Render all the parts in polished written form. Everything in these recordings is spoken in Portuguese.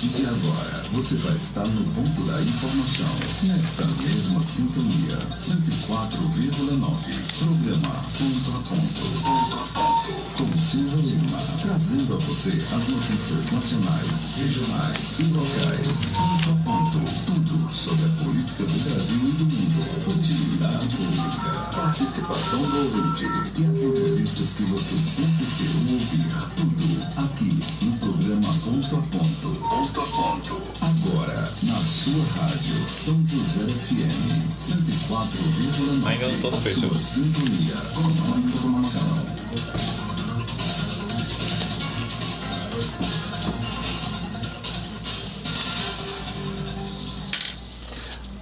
partir de agora, você vai estar no ponto da informação. Nesta mesma sintonia, 104,9. Programa Ponto a Ponto. Com Silvio Lima, trazendo a você as notícias nacionais, regionais e locais. Ponto a Ponto. Tudo sobre a política do Brasil e do mundo. Utilidade pública, participação do ouvinte e as entrevistas que você sempre quer ouvir. Tudo aqui no programa Ponto a Ponto. Ponto a Ponto. Agora, na sua rádio São José FM 104,9. Ainda não tô no a Facebook. sua sintonia com a informação.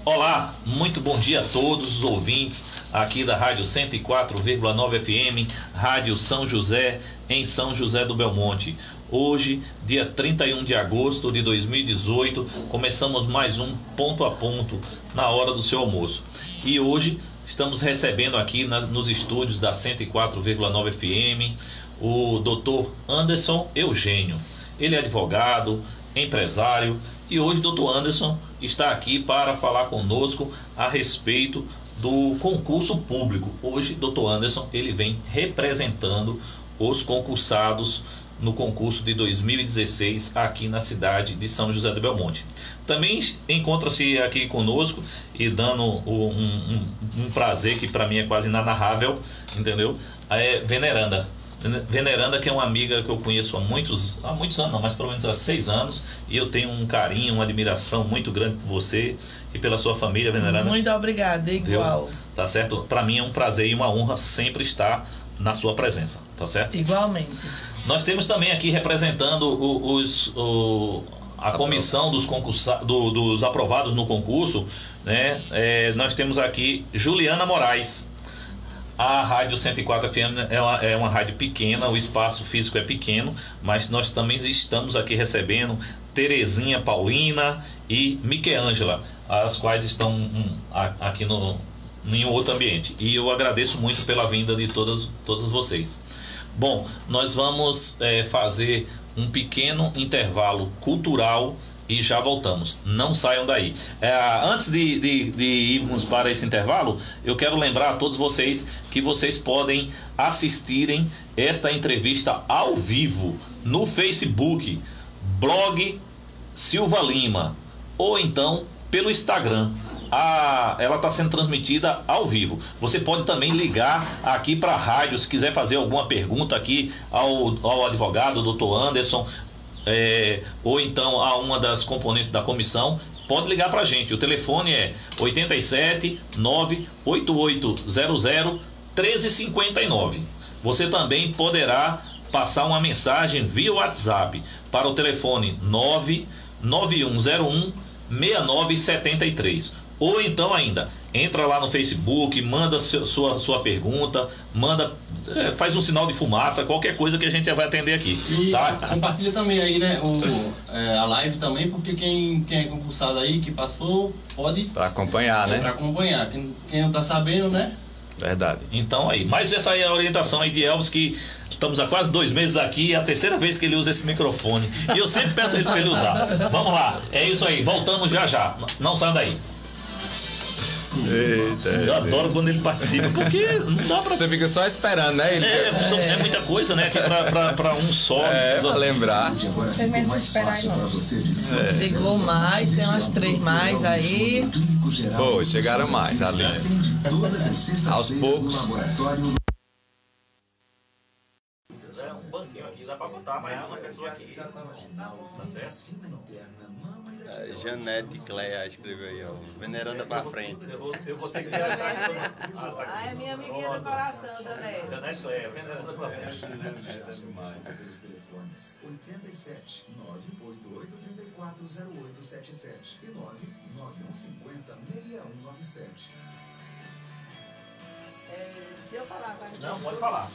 Olá, muito bom dia a todos os ouvintes aqui da Rádio 104,9 FM, Rádio São José, em São José do Belmonte. Hoje, dia 31 de agosto de 2018, começamos mais um Ponto a Ponto na hora do seu almoço. E hoje estamos recebendo aqui nos estúdios da 104,9 FM o Dr. Anderson Eugênio. Ele é advogado, empresário, e hoje o Dr. Anderson está aqui para falar conosco a respeito do concurso público. Hoje, Dr. Anderson, ele vem representando os concursados no concurso de 2016 aqui na cidade de São José do Belmonte. Também encontra-se aqui conosco e dando um prazer que para mim é quase inanarrável, entendeu? É Veneranda. Veneranda, que é uma amiga que eu conheço há muitos anos, não, mas pelo menos há 6 anos, e eu tenho um carinho, uma admiração muito grande por você e pela sua família, Veneranda. Muito obrigada, igual. Tá certo? Para mim é um prazer e uma honra sempre estar na sua presença, tá certo? Igualmente. Nós temos também aqui representando a comissão dos aprovados no concurso, né? Nós temos aqui Juliana Moraes. A Rádio 104 FM é uma rádio pequena, o espaço físico é pequeno, mas nós também estamos aqui recebendo Terezinha Paulina e Miquelângela, as quais estão aqui em outro ambiente. E eu agradeço muito pela vinda de todos vocês. Bom, nós vamos fazer um pequeno intervalo cultural e já voltamos. Não saiam daí. Antes de irmos para esse intervalo, eu quero lembrar a todos vocês que vocês podem assistirem esta entrevista ao vivo no Facebook, blog Silva Lima, ou então pelo Instagram. Ela está sendo transmitida ao vivo. Você pode também ligar aqui para a rádio se quiser fazer alguma pergunta aqui ao advogado, Dr. Anderson, ou então a uma das componentes da comissão. Pode ligar para a gente. O telefone é 87 98800 1359. Você também poderá passar uma mensagem via WhatsApp para o telefone 99101 6973. Ou então ainda, entra lá no Facebook, manda sua pergunta, faz um sinal de fumaça, qualquer coisa que a gente já vai atender aqui. E tá? compartilha também aí, né, a live também, porque quem é concursado aí, que passou, pode... Para acompanhar, né? Para acompanhar. Quem não tá sabendo, né? Verdade. Então aí, mas essa aí é a orientação aí de Elvis, que estamos há quase 2 meses aqui, é a 3ª vez que ele usa esse microfone. E eu sempre peço ele para ele usar. Vamos lá, é isso aí, voltamos já. Não saiam daí. Eita, eu adoro quando ele participa, porque não dá pra... Você fica só esperando, né? É muita coisa, né? Aqui pra um só. Pra lembrar. Você mesmo esperar aí, não. Chegou mais, tem umas 3 mais aí. Pô, chegaram mais ali. Aos poucos. Um banquinho aqui, dá pra botar mais uma pessoa aqui. Tá certo? Janete Cleia escreveu aí, ó. Veneranda pra frente. Eu vou ter que viajar. É minha amiguinha do coração, Danete. Janete Cleia, Veneranda pra frente. 87 988 34 0877 e 99150 6197. Se eu falar com a Não, pode falar.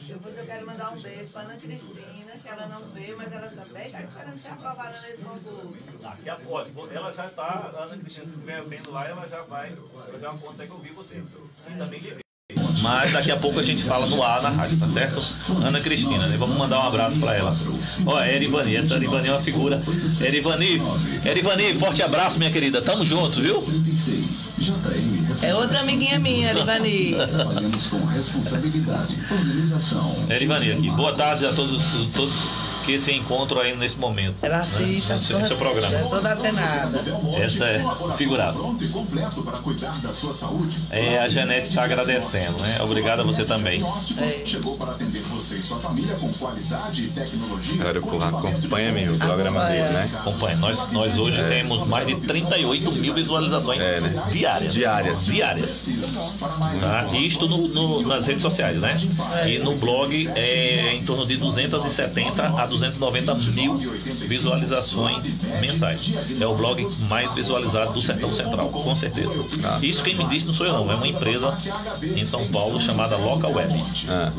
Depois eu quero mandar um beijo para Ana Cristina, que ela não veio, mas ela também está esperando ser aprovada nesse concurso. Daqui a pouco, ela já está, a Ana Cristina, se estiver vendo lá, ela já vai, eu já consegue ouvir você. Sim, também lhe Mas daqui a pouco a gente fala no ar na rádio, tá certo? Ana Cristina, né? Vamos mandar um abraço pra ela. Ó, Erivani, essa Erivani é uma figura. Erivani, forte abraço, minha querida. Tamo juntos, viu? É outra amiguinha minha, Erivani. Trabalhamos com responsabilidade, organização. Erivani aqui. Boa tarde a todos que se encontram aí nesse momento. Ela assiste, no seu programa. É toda atenada. Essa é figurada. Pronto e completo para cuidar da sua saúde. A Janete está agradecendo, né? Obrigado a você também. Chegou para atender você e sua família com qualidade e tecnologia. Agora o povo acompanha mesmo o programa dele, né? Acompanha. Nós hoje temos mais de 38 mil visualizações diárias. Tá? Isto nas redes sociais, né? E no blog é em torno de 270 a 290 mil visualizações mensais. É o blog mais visualizado do Sertão Central, com certeza. Isso quem me diz não sou eu não, é uma empresa em São Paulo chamada Local Web,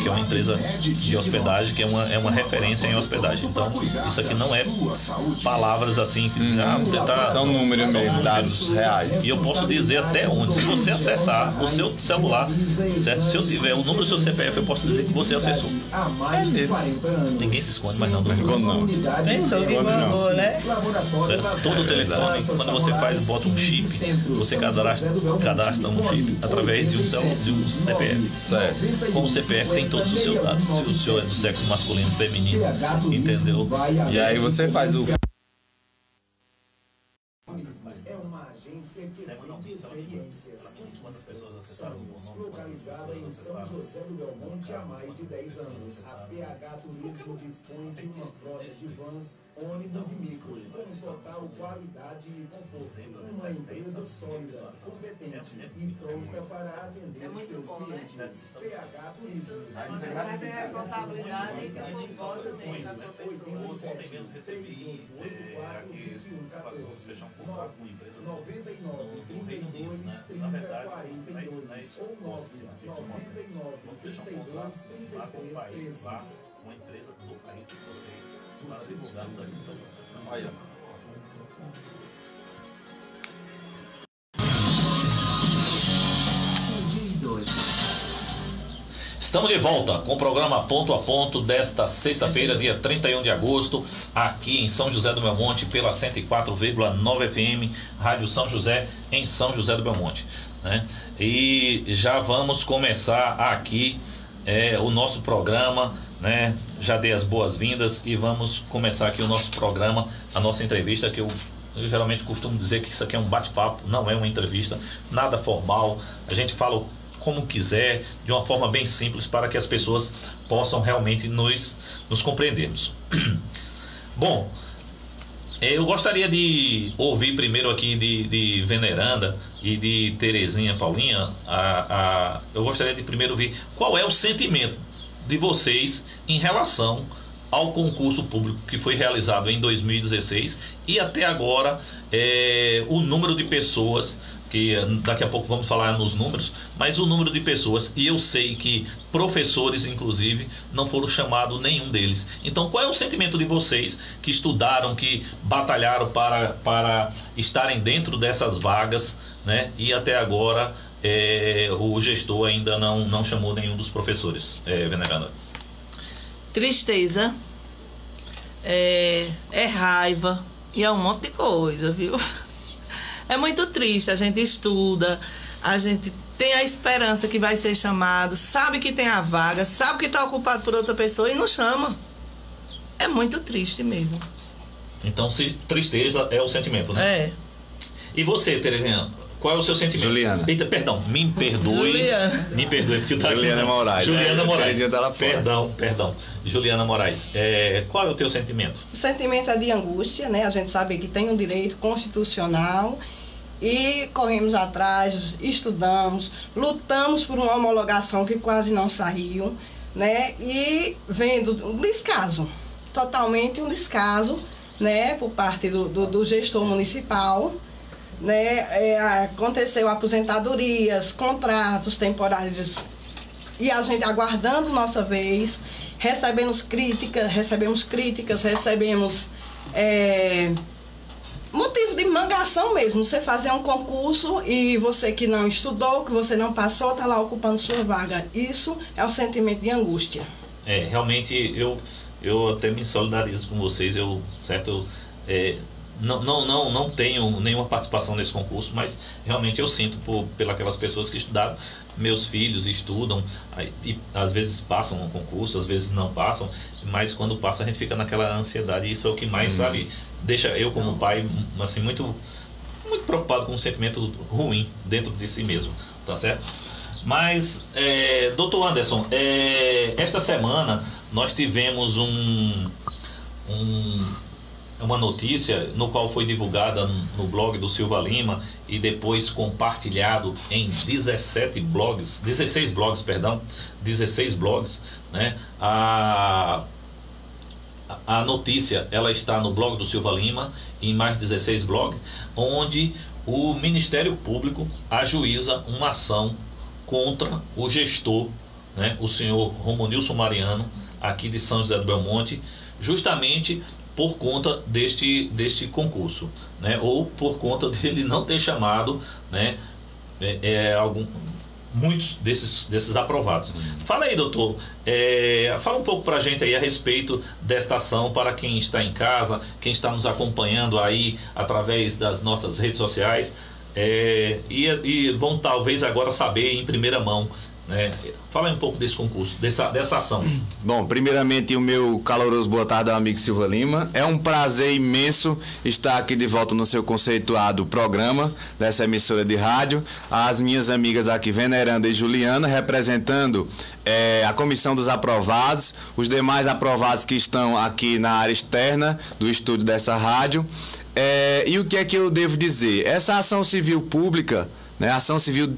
que é uma empresa de hospedagem, que é uma referência em hospedagem. Então, isso aqui não é palavras assim, que você tá... São números mesmo, dados reais. E eu posso dizer até onde. Se você acessar o seu celular, certo? Se eu tiver o número do seu CPF, eu posso dizer que você acessou. Ninguém se esconde, mas não. Pensou que mandou, né? Certo? Todo o telefone, quando você bota um chip, você cadastra um chip através de um CPF. Certo. Com o CPF tem todos os seus dados. Se o senhor é do sexo masculino, feminino, entendeu? E aí você faz o... É uma agência que vende experiências, localizada em São José do Belmonte há mais de 10 anos. A PH Turismo dispõe de uma frota de vans, ônibus e micro, com total qualidade e conforto. Uma empresa sólida, competente e pronta para atender seus clientes. PH Turismo. Vai ter responsabilidade que a gente gosta mesmo das pessoas. 87 3884 2114 999 32 30 42 ou 999 32 33 13. Uma empresa do país que vocês para divulgarmos aqui no seu programa. Olha. Estamos de volta com o programa Ponto a Ponto desta sexta-feira, dia 31 de agosto, aqui em São José do Belmonte, pela 104,9 FM, Rádio São José, em São José do Belmonte, né? E já vamos começar aqui o nosso programa, né? Já dei as boas-vindas e vamos começar aqui o nosso programa, a nossa entrevista, que eu geralmente costumo dizer que isso aqui é um bate-papo, não é uma entrevista, nada formal, a gente fala como quiser, de uma forma bem simples, para que as pessoas possam realmente nos compreendermos. Bom, eu gostaria de ouvir primeiro aqui de Veneranda e de Terezinha Paulinha, eu gostaria de primeiro ouvir qual é o sentimento de vocês em relação ao concurso público que foi realizado em 2016 e até agora o número de pessoas, que daqui a pouco vamos falar nos números, mas o número de pessoas, e eu sei que professores, inclusive, não foram chamados nenhum deles. Então, qual é o sentimento de vocês que estudaram, que batalharam para estarem dentro dessas vagas, né? E até agora o gestor ainda não chamou nenhum dos professores, Veneranda? Tristeza, é raiva e é um monte de coisa, viu? É muito triste, a gente estuda, a gente tem a esperança que vai ser chamado, sabe que tem a vaga, sabe que está ocupado por outra pessoa e não chama. É muito triste mesmo. Então, tristeza é o sentimento, né? É. E você, Terezinha, qual é o seu sentimento? Juliana. Eita, perdão, me perdoe. Me perdoe, porque tá Juliana aqui, Moraes. Juliana Moraes. Tá lá fora. Perdão. Juliana Moraes. Qual é o teu sentimento? O sentimento é de angústia, né? A gente sabe que tem um direito constitucional e corremos atrás, estudamos, lutamos por uma homologação que quase não saiu, né? E vendo um descaso, totalmente um descaso, né? Por parte do gestor municipal, né? Aconteceu aposentadorias, contratos temporários e a gente aguardando nossa vez, recebemos críticas, recebemos motivo de mangação mesmo. Você fazer um concurso e você que não estudou, que você não passou, está lá ocupando sua vaga. Isso é um sentimento de angústia. Realmente eu até me solidarizo com vocês, não tenho nenhuma participação nesse concurso, mas realmente eu sinto pelas pessoas que estudaram. Meus filhos estudam e às vezes passam no concurso, às vezes não passam, mas quando passa a gente fica naquela ansiedade, e isso é o que mais, sabe, deixa eu como pai assim, muito preocupado com um sentimento ruim dentro de si mesmo, tá certo? Mas, doutor Anderson, esta semana nós tivemos uma notícia no qual foi divulgada no blog do Silva Lima e depois compartilhado em 16 blogs, né? A notícia, ela está no blog do Silva Lima, em mais 16 blogs, onde o Ministério Público ajuiza uma ação contra o gestor, né, o senhor Romonilson Mariano, aqui de São José do Belmonte, justamente por conta deste concurso, né, ou por conta dele não ter chamado, né, muitos desses aprovados. Fala aí, doutor, fala um pouco para a gente aí a respeito desta ação, para quem está em casa, quem está nos acompanhando aí através das nossas redes sociais, e vão talvez agora saber em primeira mão, né? Fala aí um pouco desse concurso, dessa ação. Bom, primeiramente o meu caloroso boa tarde ao amigo Silva Lima. É um prazer imenso estar aqui de volta no seu conceituado programa dessa emissora de rádio. As minhas amigas aqui, Veneranda e Juliana, representando a comissão dos aprovados, os demais aprovados que estão aqui na área externa do estúdio dessa rádio. E o que é que eu devo dizer? Essa ação civil pública, né, ação civil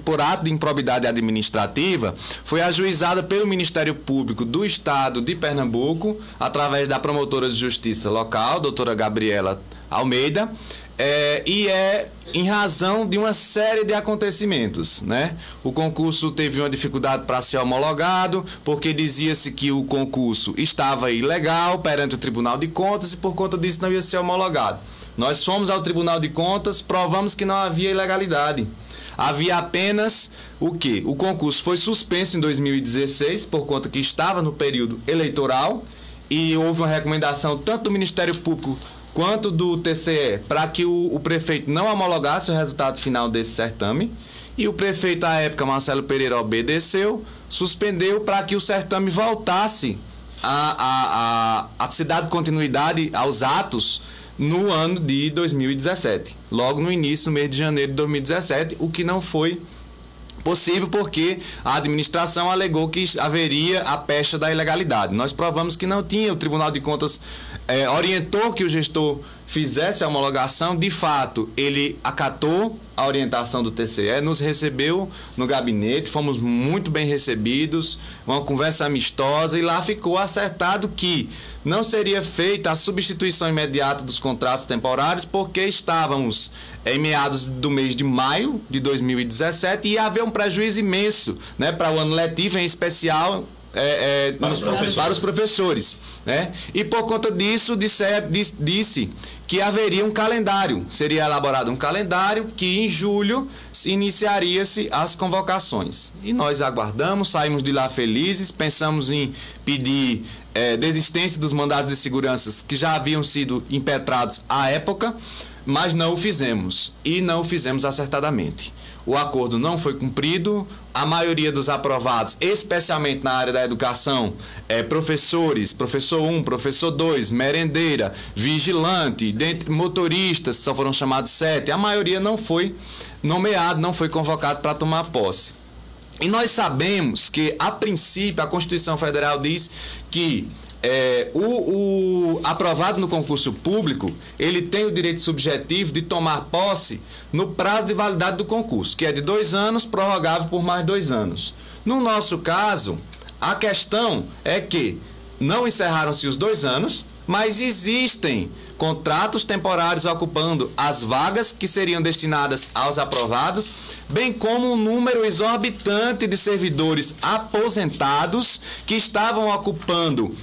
por ato de improbidade administrativa, foi ajuizada pelo Ministério Público do Estado de Pernambuco, através da promotora de justiça local, doutora Gabriela Almeida, e em razão de uma série de acontecimentos, né? O concurso teve uma dificuldade para ser homologado, porque dizia-se que o concurso estava ilegal perante o Tribunal de Contas e por conta disso não ia ser homologado. Nós fomos ao Tribunal de Contas, provamos que não havia ilegalidade. Havia apenas o quê? O concurso foi suspenso em 2016, por conta que estava no período eleitoral, e houve uma recomendação tanto do Ministério Público quanto do TCE para que o prefeito não homologasse o resultado final desse certame. E o prefeito, à época, Marcelo Pereira, obedeceu, suspendeu para que o certame voltasse a se dar continuidade aos atos no ano de 2017, logo no início, no mês de janeiro de 2017, o que não foi possível porque a administração alegou que haveria a pecha da ilegalidade. Nós provamos que não tinha, o Tribunal de Contas orientou que o gestor fizesse a homologação. De fato, ele acatou a orientação do TCE, nos recebeu no gabinete, fomos muito bem recebidos, uma conversa amistosa, e lá ficou acertado que não seria feita a substituição imediata dos contratos temporários, porque estávamos em meados do mês de maio de 2017 e ia haver um prejuízo imenso, né, para o ano letivo, em especial para os professores, né? E por conta disso disse que haveria um calendário, seria elaborado um calendário que em julho iniciaria-se as convocações. E nós aguardamos, saímos de lá felizes, pensamos em pedir desistência dos mandados de segurança que já haviam sido impetrados à época, mas não o fizemos, e não o fizemos acertadamente. O acordo não foi cumprido, a maioria dos aprovados, especialmente na área da educação, professores, professor 1, professor 2, merendeira, vigilante, dentre motoristas, só foram chamados 7, a maioria não foi nomeado, não foi convocado para tomar posse. E nós sabemos que, a princípio, a Constituição Federal diz que o aprovado no concurso público, ele tem o direito subjetivo de tomar posse no prazo de validade do concurso, que é de 2 anos, prorrogável por mais 2 anos. No nosso caso, a questão é que não encerraram-se os 2 anos, mas existem contratos temporários ocupando as vagas que seriam destinadas aos aprovados, bem como um número exorbitante de servidores aposentados que estavam ocupando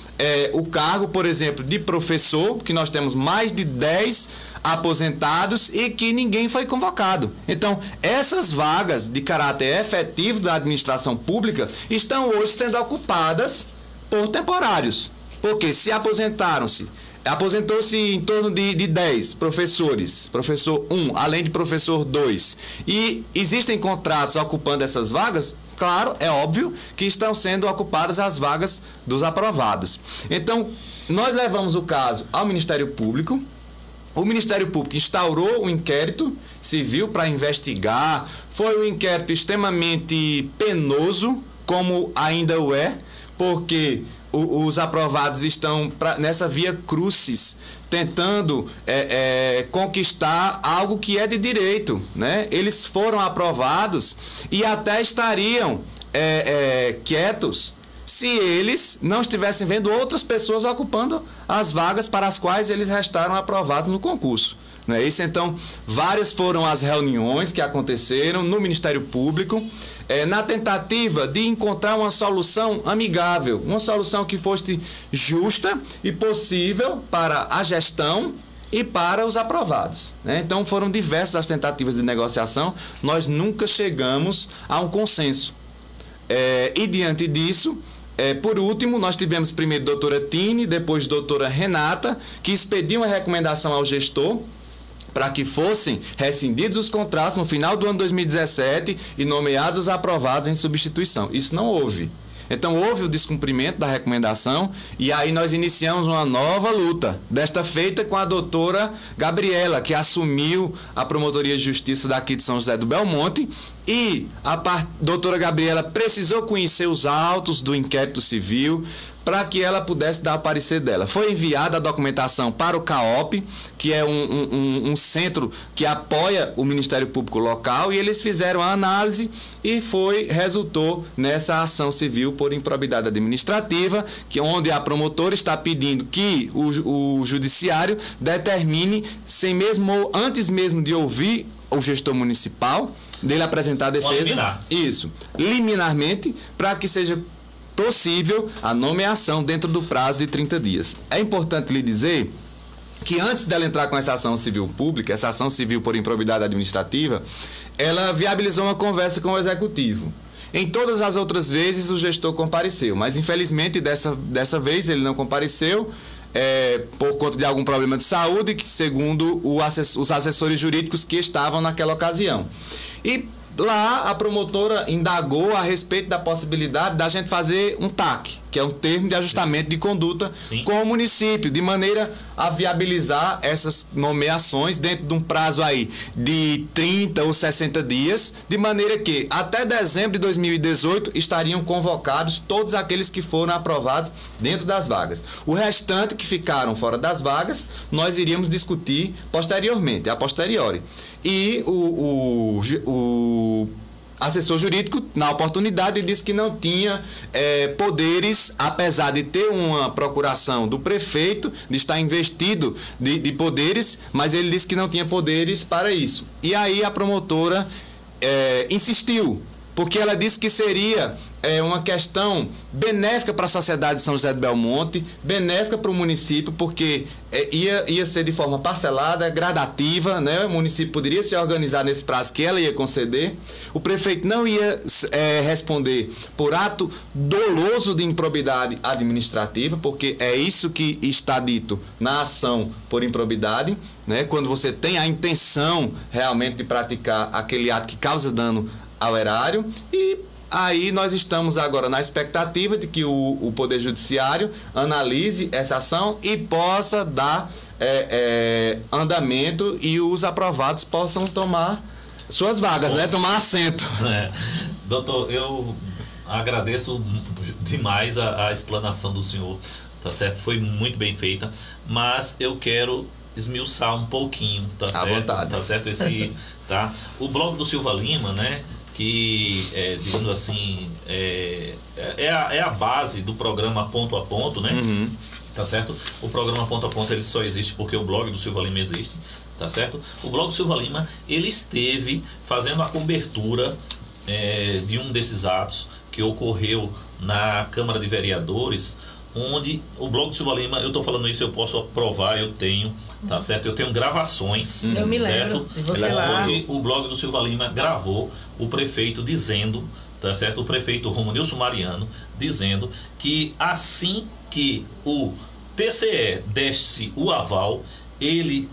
o cargo, por exemplo, de professor, que nós temos mais de 10 aposentados e que ninguém foi convocado. Então, essas vagas de caráter efetivo da administração pública estão hoje sendo ocupadas por temporários, porque se aposentou-se em torno de 10 professores, professor 1, além de professor 2, e existem contratos ocupando essas vagas, claro, é óbvio que estão sendo ocupadas as vagas dos aprovados. Então, nós levamos o caso ao Ministério Público. O Ministério Público instaurou um inquérito civil para investigar. Foi um inquérito extremamente penoso, como ainda o é, porque os aprovados estão nessa via crucis, tentando conquistar algo que é de direito, né? Eles foram aprovados e até estariam quietos se eles não estivessem vendo outras pessoas ocupando as vagas para as quais eles restaram aprovados no concurso. Não é isso? Então, várias foram as reuniões que aconteceram no Ministério Público, na tentativa de encontrar uma solução amigável, uma solução que fosse justa e possível para a gestão e para os aprovados, né? Então, foram diversas as tentativas de negociação, nós nunca chegamos a um consenso. E diante disso, por último, nós tivemos primeiro a doutora Tine, depois a doutora Renata, que expediam a recomendação ao gestor para que fossem rescindidos os contratos no final do ano 2017 e nomeados os aprovados em substituição. Isso não houve. Então, houve o descumprimento da recomendação e aí nós iniciamos uma nova luta, desta feita com a doutora Gabriela, que assumiu a Promotoria de Justiça daqui de São José do Belmonte, e a doutora Gabriela precisou conhecer os autos do inquérito civil para que ela pudesse dar o parecer dela. Foi enviada a documentação para o CAOP, que é um centro que apoia o Ministério Público local, e eles fizeram a análise e resultou nessa ação civil por improbidade administrativa, onde a promotora está pedindo que o judiciário determine, antes mesmo de ouvir o gestor municipal, dele apresentar a defesa, liminarmente, para que seja possível a nomeação dentro do prazo de 30 dias. É importante lhe dizer que antes dela entrar com essa ação civil pública, essa ação civil por improbidade administrativa, ela viabilizou uma conversa com o executivo. Em todas as outras vezes o gestor compareceu, mas infelizmente dessa vez ele não compareceu, por conta de algum problema de saúde, segundo os assessores jurídicos que estavam naquela ocasião. E lá a promotora indagou a respeito da possibilidade da gente fazer um TAC, que é um termo de ajustamento de conduta com o município, de maneira a viabilizar essas nomeações dentro de um prazo aí de 30 ou 60 dias, de maneira que até dezembro de 2018 estariam convocados todos aqueles que foram aprovados dentro das vagas. O restante que ficaram fora das vagas, nós iríamos discutir posteriormente, a posteriori. E o assessor jurídico, na oportunidade, disse que não tinha poderes, apesar de ter uma procuração do prefeito, de estar investido de poderes, mas ele disse que não tinha poderes para isso. E aí a promotora insistiu, porque ela disse que seria uma questão benéfica para a sociedade de São José do Belmonte, benéfica para o município, porque ia ser de forma parcelada, gradativa, né? O município poderia se organizar nesse prazo que ela ia conceder, o prefeito não ia responder por ato doloso de improbidade administrativa, porque é isso que está dito na ação por improbidade, né? Quando você tem a intenção realmente de praticar aquele ato que causa dano ao erário. E aí nós estamos agora na expectativa de que o Poder Judiciário analise essa ação e possa dar andamento e os aprovados possam tomar suas vagas, né? Tomar assento. Doutor, eu agradeço demais a explanação do senhor, tá certo? Foi muito bem feita, mas eu quero esmiuçar um pouquinho, tá certo? À vontade. Tá certo? O blog do Silva Lima, né? Que, digamos assim, é a base do programa Ponto a Ponto, né? tá certo? O programa Ponto a Ponto ele só existe porque o blog do Silva Lima existe, tá certo? O blog do Silva Lima, ele esteve fazendo a cobertura de um desses atos que ocorreu na Câmara de Vereadores, onde o blog do Silva Lima, eu estou falando isso, eu posso provar, eu tenho, tá certo? Eu tenho gravações, eu me lembro de você lá. Onde o blog do Silva Lima gravou o prefeito dizendo, tá certo? O prefeito Romanilson Mariano dizendo que assim que o TCE desse o aval, ele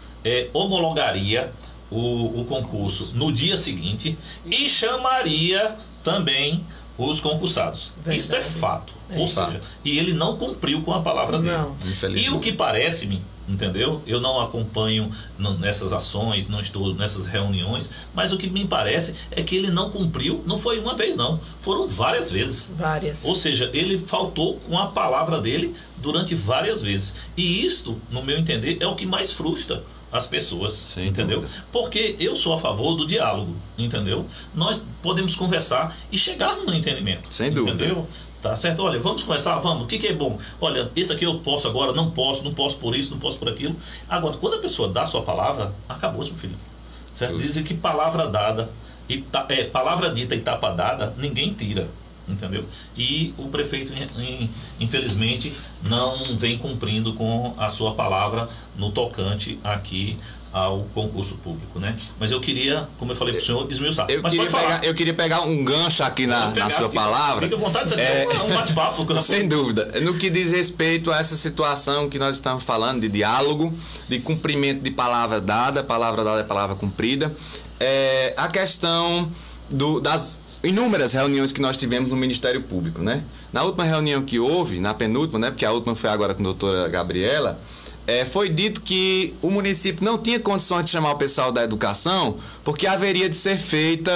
homologaria o concurso no dia seguinte e chamaria também os concursados. Verdade. Isso é fato. Ou seja, e ele não cumpriu com a palavra dele. E o que parece-me, entendeu? Eu não acompanho nessas ações, não estou nessas reuniões, mas o que me parece é que ele não cumpriu, não foi uma vez não, foram várias vezes. Várias. Ou seja, ele faltou com a palavra dele durante várias vezes. E isto, no meu entender, é o que mais frustra as pessoas, sem entendeu? dúvida. Porque eu sou a favor do diálogo, entendeu? Nós podemos conversar e chegar num entendimento. Sem dúvida. Entendeu? Tá certo? Olha, vamos conversar, vamos. O que é bom? Olha, isso aqui eu posso agora, não posso por isso, não posso por aquilo. Agora, quando a pessoa dá a sua palavra, acabou, seu filho. Certo? Dizem que palavra dada, palavra dita e tapa dada, ninguém tira. Entendeu? E o prefeito, infelizmente, não vem cumprindo com a sua palavra no tocante aqui ao concurso público, né? Mas eu queria, como eu falei para o senhor, esmiuçar. Eu queria pegar um gancho aqui na sua palavra. Fica à vontade, você tem um bate-papo. Sem dúvida. No que diz respeito a essa situação que nós estamos falando de diálogo, de cumprimento de palavra dada é palavra cumprida, a questão das inúmeras reuniões que nós tivemos no Ministério Público, né? Na última reunião que houve, na penúltima, né? Porque a última foi agora com a doutora Gabriela, foi dito que o município não tinha condições de chamar o pessoal da educação porque haveria de ser feito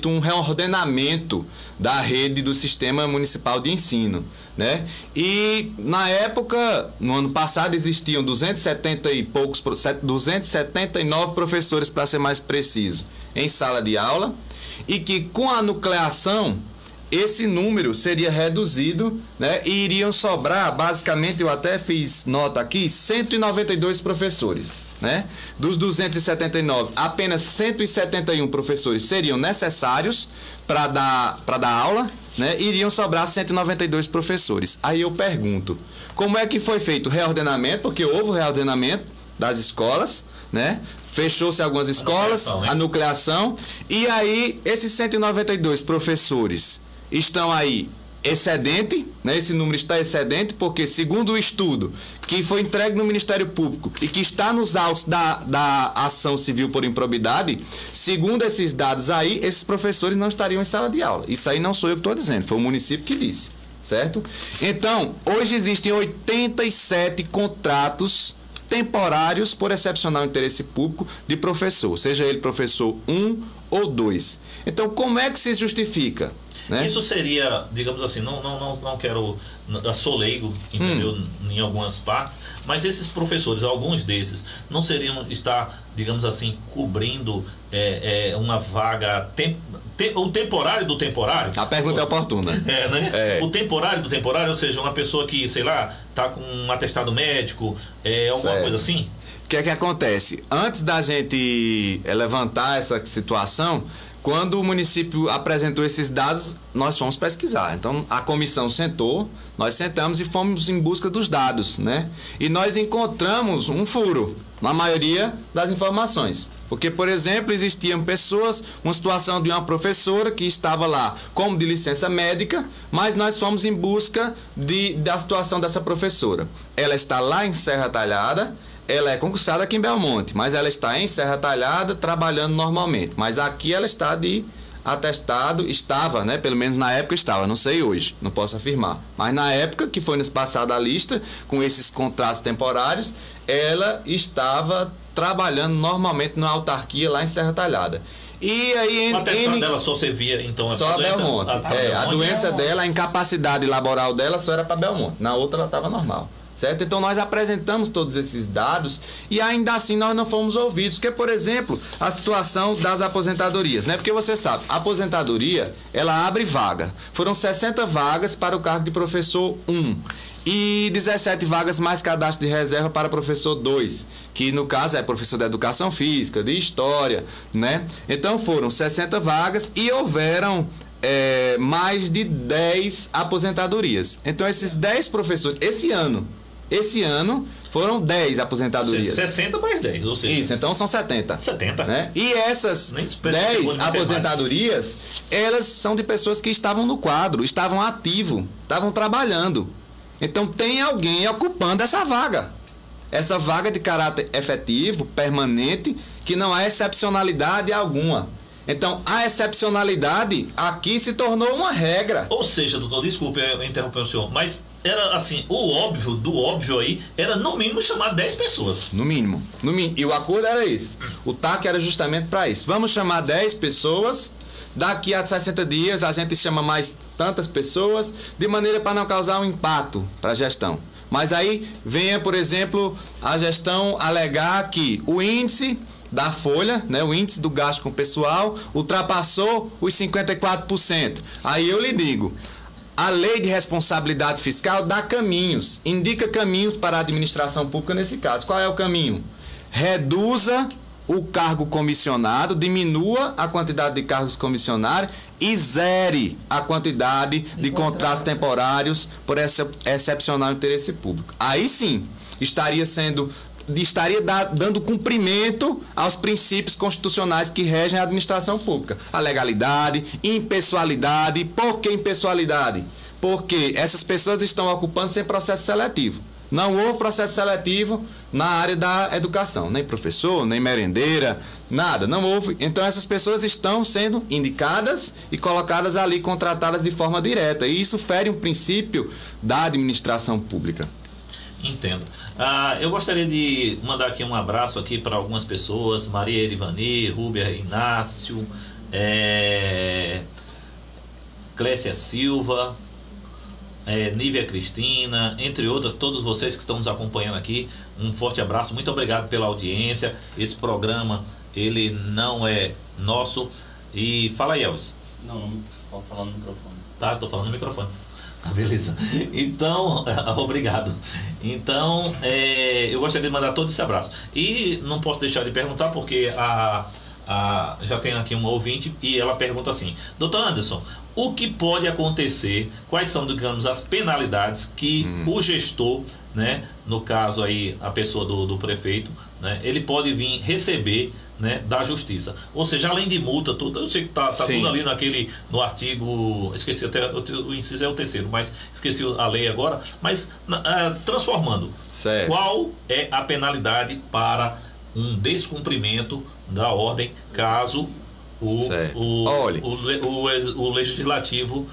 um reordenamento da rede do sistema municipal de ensino, né? E na época, no ano passado, existiam 279 professores, para ser mais preciso, em sala de aula, e que com a nucleação esse número seria reduzido, né, e iriam sobrar, basicamente, eu até fiz nota aqui, 192 professores, né? Dos 279, apenas 171 professores seriam necessários para dar aula, né? Iriam sobrar 192 professores. Aí eu pergunto, como é que foi feito o reordenamento? Porque houve o reordenamento das escolas, né? Fechou-se algumas escolas, a nucleação, e aí esses 192 professores estão aí excedente, né? Esse número está excedente porque, segundo o estudo que foi entregue no Ministério Público e que está nos autos da ação civil por improbidade, segundo esses dados aí, esses professores não estariam em sala de aula. Isso aí não sou eu que estou dizendo, foi o município que disse, certo? Então, hoje existem 87 contratos temporários por excepcional interesse público de professor, seja ele professor 1 ou 2. Então, como é que se justifica? Né? Isso seria, digamos assim, não quero, sou leigo, entendeu, em algumas partes, mas esses professores, alguns desses, não seriam estar, digamos assim, cobrindo uma vaga, o temporário do temporário? A pergunta é oportuna. Né? O temporário do temporário, ou seja, uma pessoa que, sei lá, está com um atestado médico, alguma coisa assim? O que é que acontece? Antes da gente levantar essa situação, quando o município apresentou esses dados, nós fomos pesquisar. Então, a comissão sentou, nós sentamos e fomos em busca dos dados, né? E nós encontramos um furo na maioria das informações. Porque, por exemplo, existiam pessoas, uma situação de uma professora que estava lá como de licença médica, mas nós fomos em busca da situação dessa professora. Ela está lá em Serra Talhada, ela é concursada aqui em Belmonte, mas ela está em Serra Talhada trabalhando normalmente. Mas aqui ela está de atestado, estava, né? Pelo menos na época estava, não sei hoje, não posso afirmar. Mas na época que foi nos passada a lista, com esses contratos temporários, ela estava trabalhando normalmente na autarquia lá em Serra Talhada. E aí, o atestado dela só servia, então, só a Belmonte. A doença dela, a incapacidade laboral dela só era para Belmonte. Na outra ela estava normal. certo? Então nós apresentamos todos esses dados e ainda assim nós não fomos ouvidos, que por exemplo, a situação das aposentadorias, né? Porque você sabe, a aposentadoria, ela abre vaga. Foram 60 vagas para o cargo de professor 1 e 17 vagas mais cadastro de reserva para professor 2, que no caso é professor de educação física, de história, né? Então foram 60 vagas e houveram mais de 10 aposentadorias. Então esses 10 professores, esse ano foram 10 aposentadorias. 60 mais 10, ou seja... Isso, então são 70. 70. Né? E essas 10 aposentadorias, elas são de pessoas que estavam no quadro, estavam ativos, estavam trabalhando. Então tem alguém ocupando essa vaga. Essa vaga de caráter efetivo, permanente, que não há excepcionalidade alguma. Então, a excepcionalidade aqui se tornou uma regra. Ou seja, doutor, desculpe eu interromper o senhor, mas era assim, o óbvio do óbvio aí era no mínimo chamar 10 pessoas. No mínimo. E o acordo era esse. O TAC era justamente para isso. Vamos chamar 10 pessoas, daqui a 60 dias a gente chama mais tantas pessoas, de maneira para não causar um impacto para a gestão. Mas aí venha, por exemplo, a gestão alegar que o índice da folha, né, o índice do gasto com o pessoal, ultrapassou os 54%. Aí eu lhe digo, a lei de responsabilidade fiscal dá caminhos, indica caminhos para a administração pública nesse caso. Qual é o caminho? Reduza o cargo comissionado, diminua a quantidade de cargos comissionados e zere a quantidade de contratos temporários por excepcional interesse público. Aí sim, estaria dando cumprimento aos princípios constitucionais que regem a administração pública. A legalidade, impessoalidade. Por que impessoalidade? Porque essas pessoas estão ocupando sem processo seletivo. Não houve processo seletivo na área da educação, nem professor, nem merendeira, nada, não houve. Então essas pessoas estão sendo indicadas e colocadas ali, contratadas de forma direta. E isso fere um princípio da administração pública. Entendo. Eu gostaria de mandar aqui um abraço aqui para algumas pessoas, Maria Erivani, Rúbia Inácio, Clécia Silva, Nívia Cristina, entre outras, todos vocês que estão nos acompanhando aqui, um forte abraço, muito obrigado pela audiência. Esse programa, ele não é nosso. E fala aí, Elvis. Não, pode falar no microfone. Tá, tô falando no microfone. Beleza. Então, obrigado. Então, eu gostaria de mandar todo esse abraço. E não posso deixar de perguntar, porque já tem aqui um ouvinte e ela pergunta assim: Doutor Anderson, o que pode acontecer? Quais são, digamos, as penalidades que o gestor, né, no caso aí a pessoa do prefeito, né, ele pode vir receber, né, da justiça? Ou seja, além de multa, tudo, eu sei que tá tudo ali no artigo, esqueci até o inciso é o 3º, mas esqueci a lei agora, mas transformando, certo. Qual é a penalidade para um descumprimento da ordem, caso o legislativo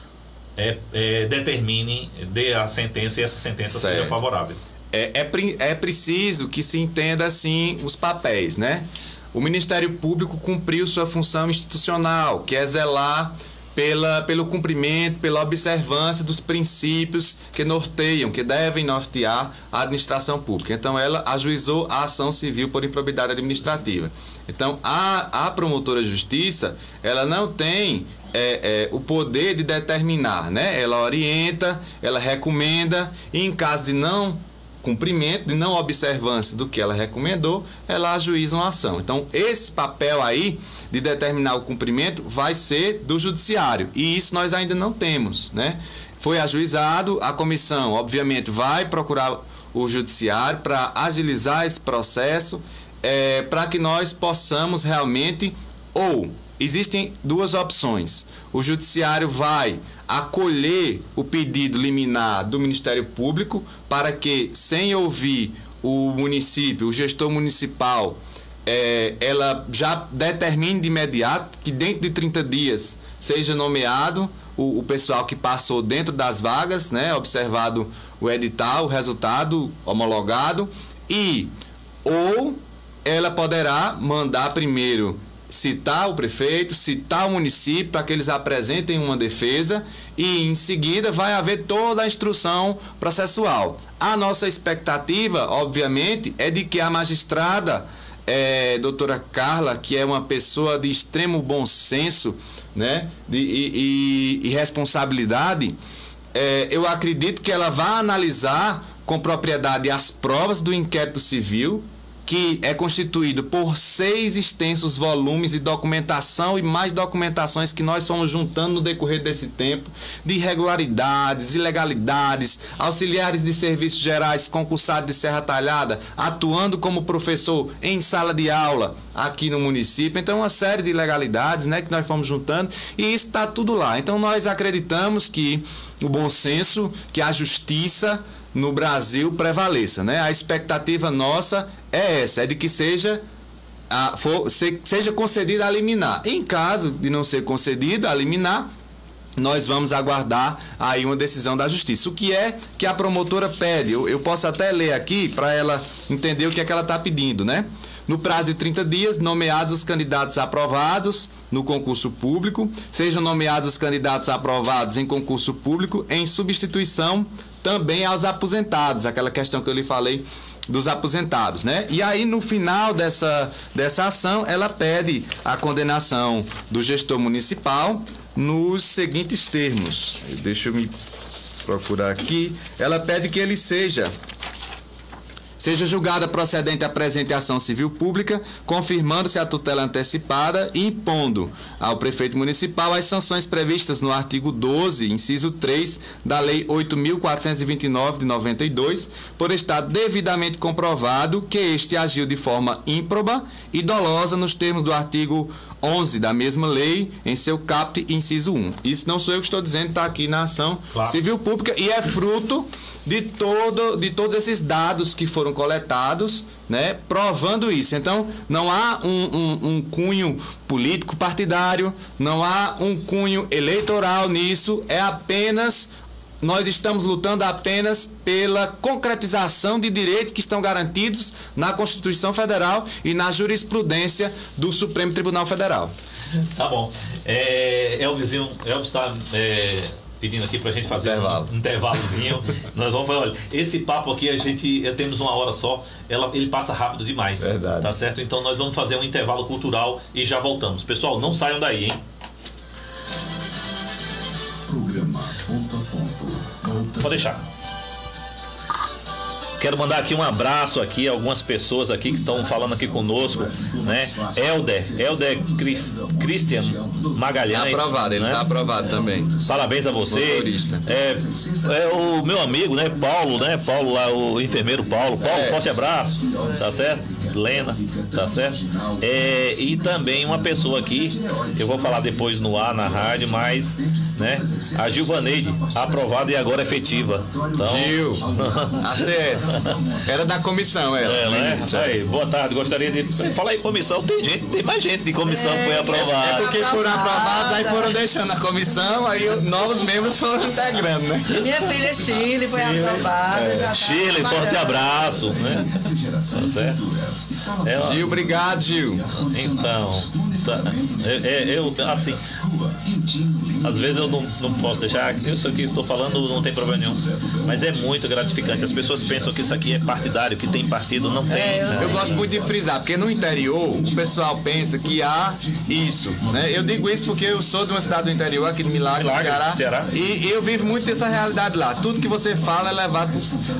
determine, dê a sentença e essa sentença certo. seja favorável? É preciso que se entenda assim os papéis, né? O Ministério Público cumpriu sua função institucional, que é zelar pelo cumprimento, pela observância dos princípios que norteiam, que devem nortear a administração pública. Então, ela ajuizou a ação civil por improbidade administrativa. Então, a promotora de justiça, ela não tem o poder de determinar, né? Ela orienta, ela recomenda, e em caso de não cumprimento, de não observância do que ela recomendou, ela ajuiza uma ação. Então, esse papel aí de determinar o cumprimento vai ser do judiciário, e isso nós ainda não temos, né? Foi ajuizado, a comissão, obviamente, vai procurar o judiciário para agilizar esse processo, para que nós possamos realmente, ou existem duas opções: o judiciário vai acolher o pedido liminar do Ministério Público para que, sem ouvir o município, o gestor municipal, ela já determine de imediato que dentro de 30 dias seja nomeado o pessoal que passou dentro das vagas, né, observado o edital, o resultado homologado, ou ela poderá mandar primeiro citar o prefeito, citar o município para que eles apresentem uma defesa e em seguida vai haver toda a instrução processual. A nossa expectativa, obviamente, é de que a magistrada, doutora Carla, que é uma pessoa de extremo bom senso, né, e responsabilidade, eu acredito que ela vai analisar com propriedade as provas do inquérito civil, que é constituído por 6 extensos volumes de documentação e mais documentações que nós fomos juntando no decorrer desse tempo, de irregularidades, ilegalidades, auxiliares de serviços gerais concursados de Serra Talhada, atuando como professor em sala de aula aqui no município. Então, uma série de ilegalidades, né, que nós fomos juntando, e isso está tudo lá. Então, nós acreditamos que o bom senso, que a justiça no Brasil prevaleça, né? A expectativa nossa é essa, é de que seja concedida a liminar. Em caso de não ser concedida a liminar, nós vamos aguardar aí uma decisão da justiça. O que é que a promotora pede? Eu posso até ler aqui para ela entender o que é que ela está pedindo, né? No prazo de 30 dias, nomeados os candidatos aprovados no concurso público, sejam nomeados os candidatos aprovados em concurso público em substituição também aos aposentados, aquela questão que eu lhe falei dos aposentados, né? E aí, no final dessa ação, ela pede a condenação do gestor municipal nos seguintes termos. Deixa eu me procurar aqui. Ela pede que ele seja julgada procedente a presente ação civil pública, confirmando-se a tutela antecipada e impondo ao prefeito municipal as sanções previstas no artigo 12, inciso 3, da Lei 8.429, de 92, por estar devidamente comprovado que este agiu de forma ímproba e dolosa nos termos do artigo 11 da mesma lei, em seu caput, inciso 1. Isso não sou eu que estou dizendo, está aqui na ação civil pública e é fruto de todos esses dados que foram coletados, né, provando isso. Então, não há um cunho político partidário, não há um cunho eleitoral nisso, nós estamos lutando apenas pela concretização de direitos que estão garantidos na Constituição Federal e na jurisprudência do Supremo Tribunal Federal. Tá bom. Elvis está pedindo aqui pra gente fazer um intervalozinho. Nós vamos, olha, esse papo aqui temos 1 hora só, ele passa rápido demais. Verdade. Tá certo? Então nós vamos fazer um intervalo cultural e já voltamos. Pessoal, não saiam daí, hein? Programa ponto a ponto. Pode deixar. Quero mandar aqui um abraço aqui a algumas pessoas aqui que estão falando aqui conosco, né? Helder Christian Magalhães. Tá aprovado, ele tá aprovado também. Parabéns a você. O meu amigo, né? Paulo lá, o enfermeiro Paulo, forte abraço, tá certo? Lena, tá certo? E também uma pessoa aqui, eu vou falar depois no ar, na rádio, mas, né? A Gilvaneide, aprovada e agora efetiva. Então... Gil, ACS. Era da comissão, né? Aí, boa tarde, gostaria de falar em comissão. Tem mais gente de comissão que foi aprovada. É porque foram aprovados, aí foram deixando a comissão, aí novos membros foram integrando, né? Minha filha Chile foi aprovada. Chile, forte abraço, né? Tá certo? Gil, obrigado, Gil. Então, assim, às vezes eu não posso deixar, isso aqui que estou falando não tem problema nenhum, mas é muito gratificante. As pessoas pensam que isso aqui é partidário, que tem partido, não tem. Eu gosto muito de frisar, porque no interior o pessoal pensa que há isso, né? Eu digo isso porque eu sou de uma cidade do interior, aqui de Milagres, Ceará, e eu vivo muito dessa realidade lá. Tudo que você fala é levado,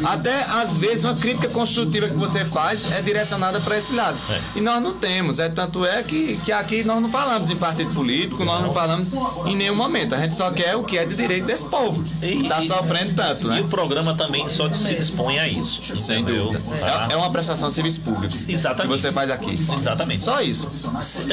até às vezes uma crítica construtiva que você faz é direcionada para esse lado. E nós não temos, tanto é que aqui nós não falamos em partido político, nós não falamos em nenhum momento. A gente só quer o que é de direito desse povo, que está sofrendo tanto, né? E o programa também só se dispõe a isso. Sem dúvida. É uma prestação de serviço público. Exatamente. Que você faz aqui. Exatamente. Só isso.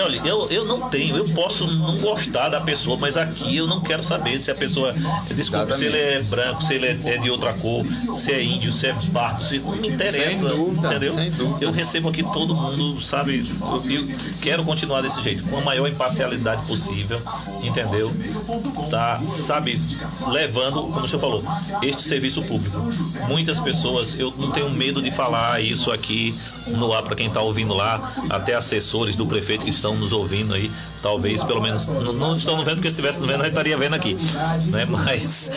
Olha, eu posso não gostar da pessoa, mas aqui eu não quero saber se a pessoa, desculpa, se ele é branco, se ele é de outra cor, se é índio, se é pardo, se não me interessa. Sem dúvida, entendeu? Sem dúvida. Eu recebo aqui todo mundo, sabe? Eu quero continuar desse jeito, com a maior imparcialidade possível, entendeu? tá, sabe, levando, como o senhor falou, este serviço público. Muitas pessoas, eu não tenho medo de falar isso aqui no ar para quem está ouvindo lá, até assessores do prefeito que estão nos ouvindo aí, talvez pelo menos não estão vendo, porque se estivesse vendo eu estaria vendo aqui, né? Mas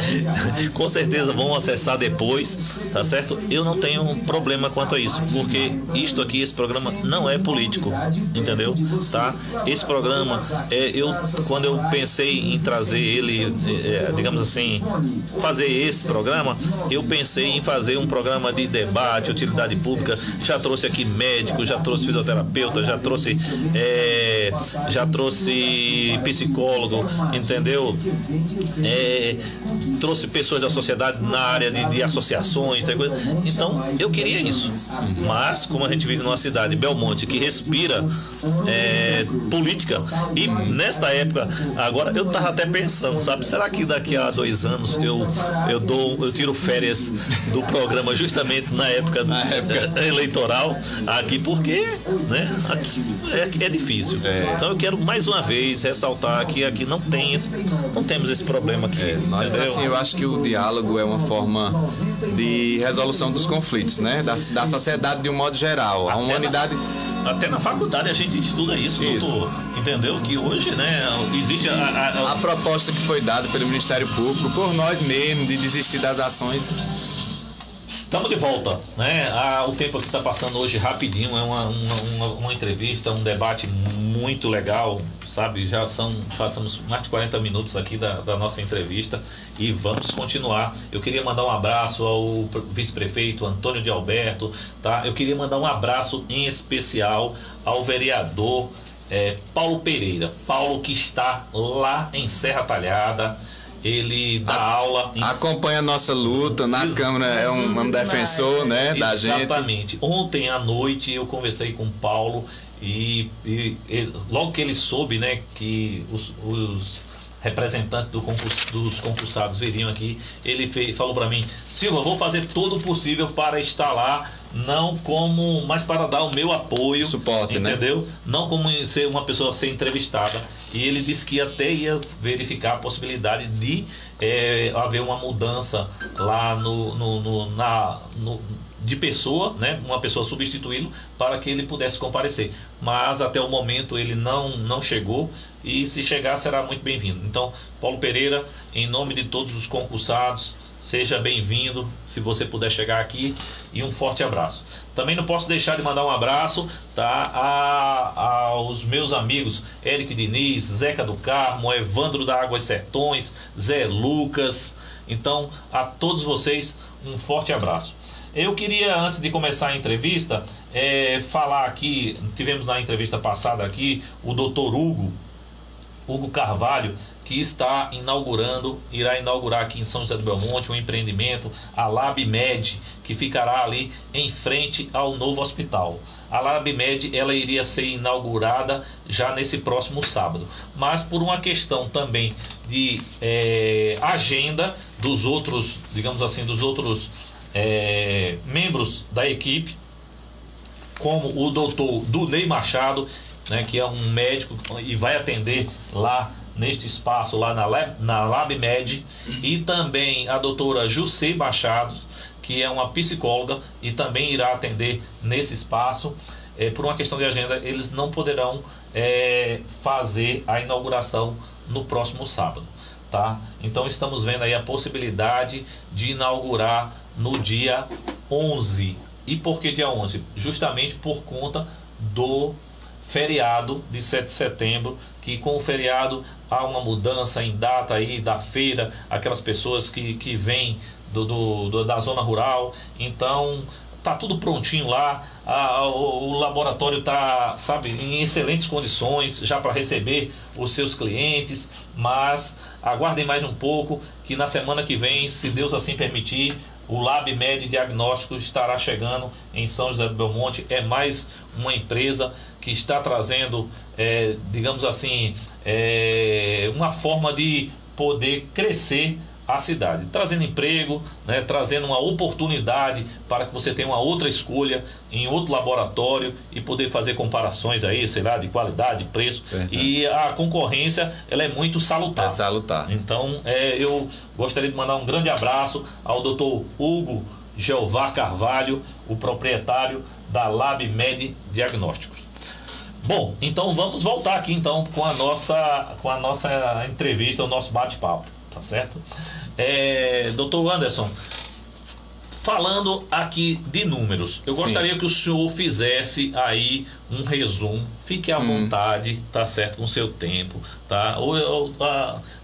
com certeza vão acessar depois, tá certo? Eu não tenho problema quanto a isso, porque isto aqui, esse programa não é político, entendeu? Tá? Esse programa, quando eu pensei em trazer ele, digamos assim, fazer esse programa, eu pensei em fazer um programa de debate, utilidade pública. Já trouxe aqui médico, já trouxe fisioterapeuta, já trouxe psicólogo, entendeu? Trouxe pessoas da sociedade na área de associações, então eu queria isso, mas como a gente vive numa cidade, Belmonte, que respira política, e nesta época, agora eu tava até pensando, sabe, será que daqui a 2 anos eu tiro férias do programa justamente na época eleitoral aqui, porque, né, aqui é difícil. Então eu quero mais uma vez ressaltar que aqui não temos esse problema aqui. Mas assim, eu acho que o diálogo é uma forma de resolução dos conflitos, né? Da sociedade de um modo geral. A humanidade... Até na faculdade a gente estuda isso. Doutor, entendeu? Que hoje, né, existe a proposta que foi dada pelo Ministério Público, por nós mesmos, de desistir das ações. Estamos de volta, né? O tempo aqui está passando hoje rapidinho, é uma entrevista, um debate muito legal, sabe? Passamos mais de 40 minutos aqui da nossa entrevista e vamos continuar. Eu queria mandar um abraço ao vice-prefeito Antônio de Alberto, tá? Eu queria mandar um abraço em especial ao vereador Paulo Pereira. Paulo, que está lá em Serra Talhada. Ele dá aula. Acompanha a nossa luta na Câmara, é um defensor, né, da gente. Exatamente. Ontem à noite eu conversei com o Paulo e logo que ele soube, né, que os representantes dos concursados viriam aqui, ele falou para mim: Silva, vou fazer todo o possível para estar lá, mas para dar o meu apoio, suporte, entendeu? Né? Não como ser uma pessoa a ser entrevistada. E ele disse que até ia verificar a possibilidade de haver uma mudança lá de pessoa, né? Uma pessoa substituí-lo para que ele pudesse comparecer. Mas até o momento ele não chegou, e se chegar será muito bem-vindo. Então, Paulo Pereira, em nome de todos os concursados, seja bem-vindo, se você puder chegar aqui, e um forte abraço. Também não posso deixar de mandar um abraço, tá, aos meus amigos Eric Diniz, Zeca do Carmo, Evandro da Águas Sertões, Zé Lucas. Então, a todos vocês, um forte abraço. Eu queria, antes de começar a entrevista, falar aqui, tivemos na entrevista passada aqui o doutor Hugo Carvalho, que irá inaugurar aqui em São José do Belmonte um empreendimento, a LabMed, que ficará ali em frente ao novo hospital. A LabMed, ela iria ser inaugurada já nesse próximo sábado, mas por uma questão também de agenda dos outros, digamos assim, membros da equipe, como o doutor Dudley Machado, né, que é um médico e vai atender lá neste espaço, lá na LabMed, e também a doutora Jussê Machado, que é uma psicóloga e também irá atender nesse espaço. Por uma questão de agenda, eles não poderão fazer a inauguração no próximo sábado, tá? Então estamos vendo aí a possibilidade de inaugurar no dia 11. E por que dia 11? Justamente por conta do feriado de 7 de setembro, que com o feriado há uma mudança em data aí da feira, aquelas pessoas que vêm da zona rural. Então tá tudo prontinho lá, o laboratório tá, sabe, em excelentes condições já para receber os seus clientes, mas aguardem mais um pouco, que na semana que vem, se Deus assim permitir, o LabMed Diagnóstico estará chegando em São José do Belmonte. É mais uma empresa que está trazendo, digamos assim, uma forma de poder crescer a cidade, trazendo emprego, né, trazendo uma oportunidade para que você tenha uma outra escolha em outro laboratório e poder fazer comparações aí, sei lá, de qualidade, preço. Verdade. E a concorrência, ela é muito salutar. É salutar. Então, eu gostaria de mandar um grande abraço ao Dr. Hugo Jeová Carvalho, o proprietário da LabMed Diagnósticos. Bom, então vamos voltar aqui então com a nossa entrevista, o nosso bate-papo, tá certo? Dr. Anderson, falando aqui de números, eu gostaria que o senhor fizesse aí um resumo, fique à vontade, tá certo, com o seu tempo, tá?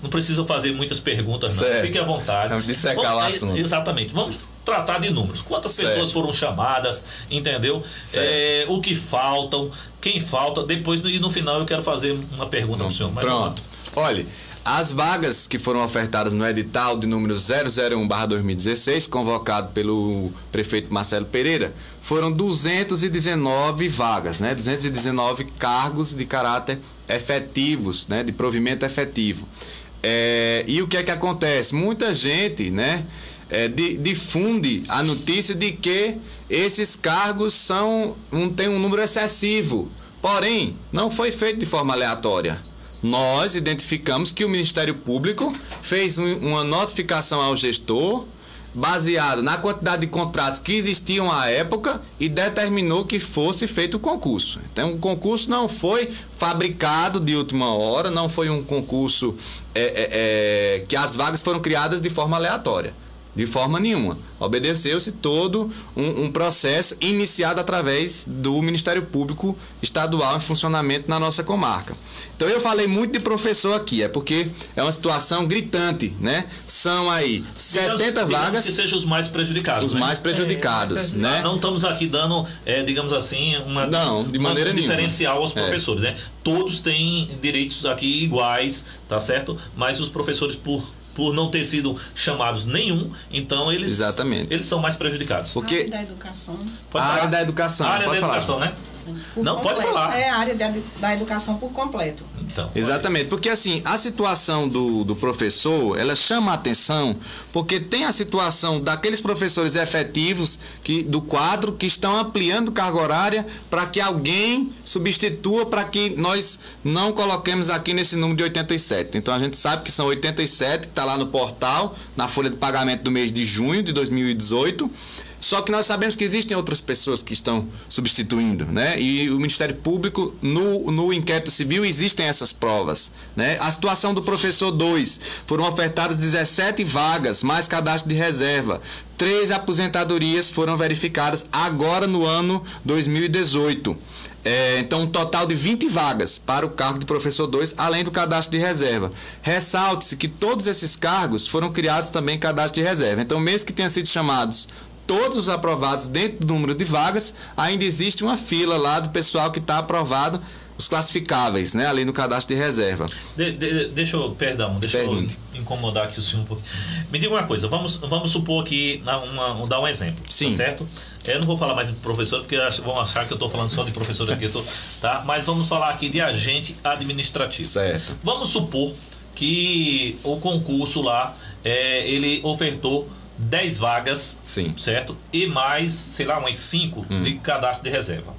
Não precisa fazer muitas perguntas, não, fique à vontade. Vamos dissecar o assunto. Exatamente, vamos tratar de números, quantas pessoas foram chamadas, entendeu? O que faltam, quem falta, depois e no final eu quero fazer uma pergunta para o senhor. Pronto, olha, as vagas que foram ofertadas no edital de número 001/2016, convocado pelo prefeito Marcelo Pereira, foram 219 vagas, né? 219 cargos de caráter efetivos, né? De provimento efetivo. E o que é que acontece? Muita gente, né? Difunde a notícia de que esses cargos têm um número excessivo. Porém, não foi feito de forma aleatória. Nós identificamos que o Ministério Público fez uma notificação ao gestor baseado na quantidade de contratos que existiam à época e determinou que fosse feito o concurso. Então, o concurso não foi fabricado de última hora, não foi um concurso que as vagas foram criadas de forma aleatória. De forma nenhuma. Obedeceu-se todo um processo iniciado através do Ministério Público Estadual em funcionamento na nossa comarca. Então eu falei muito de professor aqui, porque é uma situação gritante, né? São aí 70 vagas. Que sejam os mais prejudicados. Os mais prejudicados, né? Não estamos aqui dando, digamos assim, de maneira nenhuma, diferencial aos professores, né? Todos têm direitos aqui iguais, tá certo? Mas os professores, por não ter sido chamados nenhum, então eles são mais prejudicados. Porque a área da educação. A área da educação. A área da educação, né? Não, pode falar. É a área da educação por completo. Então, exatamente, porque assim, a situação do professor, ela chama a atenção, porque tem a situação daqueles professores efetivos do quadro que estão ampliando carga horária para que alguém substitua, para que nós não coloquemos aqui nesse número de 87. Então a gente sabe que são 87, que está lá no portal, na folha de pagamento do mês de junho de 2018. Só que nós sabemos que existem outras pessoas que estão substituindo, né? E o Ministério Público, no inquérito civil, existem essas provas, né? A situação do professor 2, foram ofertadas 17 vagas, mais cadastro de reserva. 3 aposentadorias foram verificadas agora no ano 2018. Então, um total de 20 vagas para o cargo de professor 2, além do cadastro de reserva. Ressalte-se que todos esses cargos foram criados também em cadastro de reserva. Então, mesmo que tenham sido chamados todos os aprovados dentro do número de vagas, ainda existe uma fila lá do pessoal que está aprovado, os classificáveis, né, além do cadastro de reserva. Deixa eu incomodar aqui o senhor um pouquinho. Me diga uma coisa, vamos supor que, dar um exemplo, sim, tá certo? Eu não vou falar mais de professor, porque vão achar que eu estou falando só de professor aqui, tá? Mas vamos falar aqui de agente administrativo. Certo. Vamos supor que o concurso lá, ele ofertou 10 vagas, sim, certo? E mais, sei lá, umas 5 de cadastro de reserva.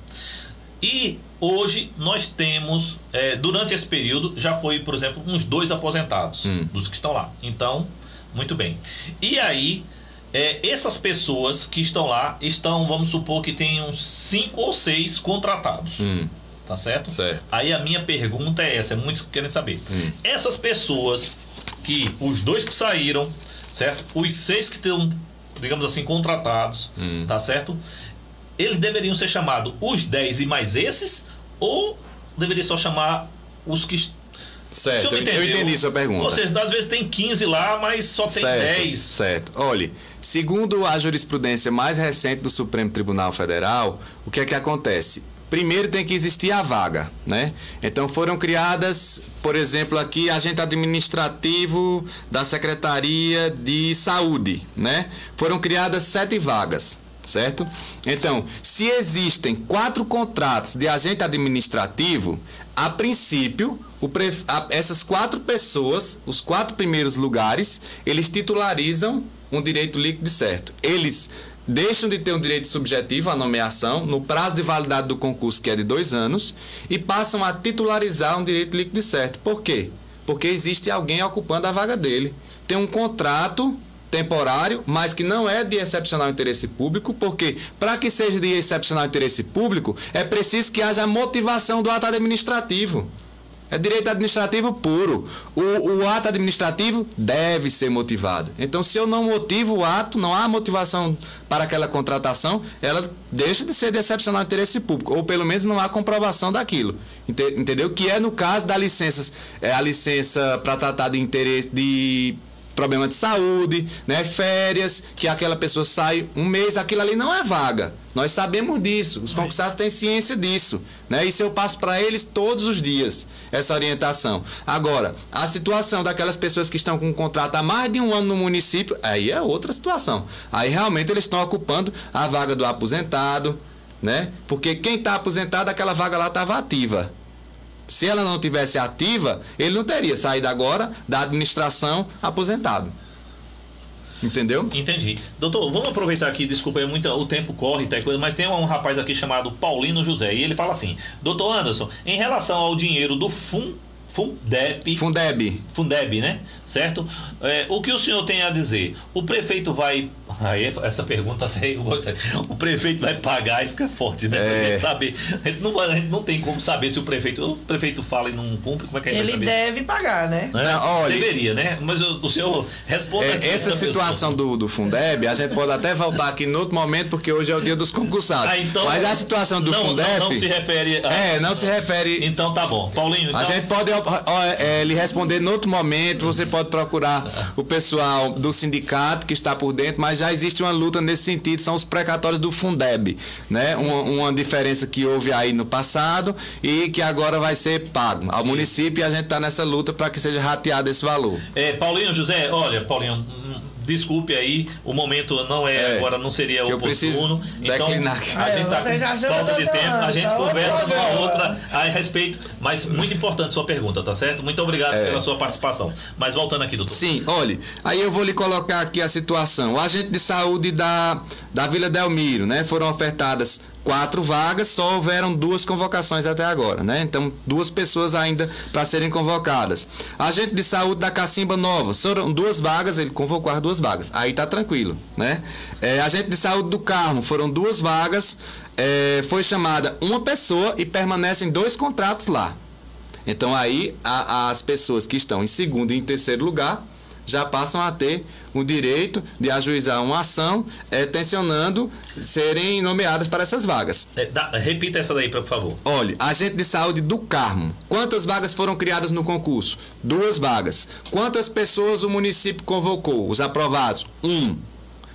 E hoje nós temos, durante esse período, já foi, por exemplo, uns 2 aposentados dos que estão lá. Então, muito bem. E aí, essas pessoas que estão lá, vamos supor que tem uns 5 ou 6 contratados. Tá certo? Certo. Aí a minha pergunta é essa, muitos querem saber. Essas pessoas os 2 que saíram, certo? Os 6 que estão, digamos assim, contratados, tá certo? Eles deveriam ser chamados os 10 e mais esses? Ou deveria só chamar os que... Certo, eu entendi sua pergunta. Ou seja, às vezes tem 15 lá, mas só tem 10. Certo. Olha, segundo a jurisprudência mais recente do Supremo Tribunal Federal, o que é que acontece? Primeiro tem que existir a vaga, né? Então foram criadas, por exemplo, aqui, agente administrativo da Secretaria de Saúde, né? Foram criadas 7 vagas. certo? Então, se existem 4 contratos de agente administrativo, a princípio, essas 4 pessoas, os 4 primeiros lugares, eles titularizam um direito líquido e certo. Eles deixam de ter um direito subjetivo à nomeação no prazo de validade do concurso, que é de 2 anos, e passam a titularizar um direito líquido e certo. Por quê? Porque existe alguém ocupando a vaga dele. Tem um contrato temporário, mas que não é de excepcional interesse público, porque para que seja de excepcional interesse público, é preciso que haja motivação do ato administrativo. É direito administrativo puro. O ato administrativo deve ser motivado. Então, se eu não motivo o ato, não há motivação para aquela contratação, ela deixa de ser de excepcional interesse público, ou pelo menos não há comprovação daquilo. Entendeu? Que é no caso da licença, a licença para tratar de interesse de problema de saúde, né, férias, que aquela pessoa sai um mês, aquilo ali não é vaga. Nós sabemos disso, os concursados têm ciência disso, né? Isso eu passo para eles todos os dias, essa orientação. Agora, a situação daquelas pessoas que estão com um contrato há mais de 1 ano no município, aí é outra situação. Aí realmente eles estão ocupando a vaga do aposentado, né? Porque quem está aposentado, aquela vaga lá estava ativa. Se ela não tivesse ativa, ele não teria saído agora da administração aposentado. Entendeu? Entendi. Doutor, vamos aproveitar aqui, desculpa aí, o tempo corre, tá, mas tem um rapaz aqui chamado Paulino José, e ele fala assim: doutor Anderson, em relação ao dinheiro do Fundeb, né? Certo? O que o senhor tem a dizer? O prefeito vai... Aí, essa pergunta até eu gostei. O prefeito vai pagar e fica forte, né? Pra gente saber. A gente não tem como saber se o prefeito fala e não cumpre, como é que a gente vai saber? Ele deve pagar, né? Olha, deveria, né? Mas o senhor responde aqui. Essa situação do Fundeb, a gente pode até voltar aqui em outro momento, porque hoje é o dia dos concursados. Então, mas a situação do Fundeb... Não se refere... não se refere... Então tá bom. Paulinho, então... A gente pode lhe responder em outro momento, você pode procurar o pessoal do sindicato que está por dentro, mas já existe uma luta nesse sentido, são os precatórios do Fundeb, né? Uma diferença que houve aí no passado e que agora vai ser pago ao município, e a gente está nessa luta para que seja rateado esse valor. Paulinho José, olha, Paulinho, desculpe aí, o momento não agora, não seria oportuno. Então, a gente está com falta de tempo, a gente conversa numa outra a respeito, mas muito importante sua pergunta, tá certo? Muito obrigado pela sua participação. Mas voltando aqui, doutor. Sim, olha, aí eu vou lhe colocar aqui a situação. O agente de saúde da Vila Delmiro, né? Foram ofertadas 4 vagas, só houveram 2 convocações até agora, né? Então, 2 pessoas ainda para serem convocadas. Agente de saúde da Cacimba Nova, foram 2 vagas, ele convocou as 2 vagas. Aí tá tranquilo, né? Agente de saúde do Carmo, foram 2 vagas, foi chamada uma pessoa e permanecem 2 contratos lá. Então, aí as pessoas que estão em segundo e em terceiro lugar já passam a ter o direito de ajuizar uma ação tencionando serem nomeadas para essas vagas. Repita essa daí, por favor. Olha, agente de saúde do Carmo. Quantas vagas foram criadas no concurso? 2 vagas. Quantas pessoas o município convocou? Os aprovados? 1.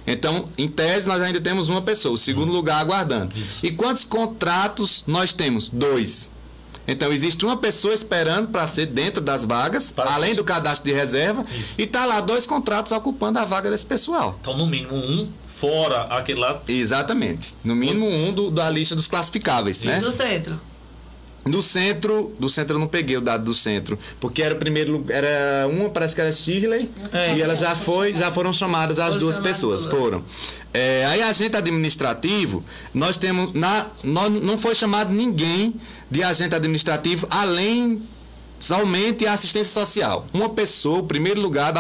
Então, em tese, nós ainda temos uma pessoa, o segundo lugar aguardando. Isso. E quantos contratos nós temos? 2. Então, existe uma pessoa esperando para ser dentro das vagas, além do cadastro de reserva, e está lá 2 contratos ocupando a vaga desse pessoal. Então, no mínimo 1, fora aquele lá... Exatamente. No mínimo 1 da lista dos classificáveis, né? E do centro? Do centro eu não peguei o dado do centro, porque era o primeiro, uma parece que era Shirley, e ela já foram chamadas as 2 pessoas, foram. Aí agente administrativo, nós temos, não foi chamado ninguém de agente administrativo além somente a assistência social. Uma pessoa, o primeiro lugar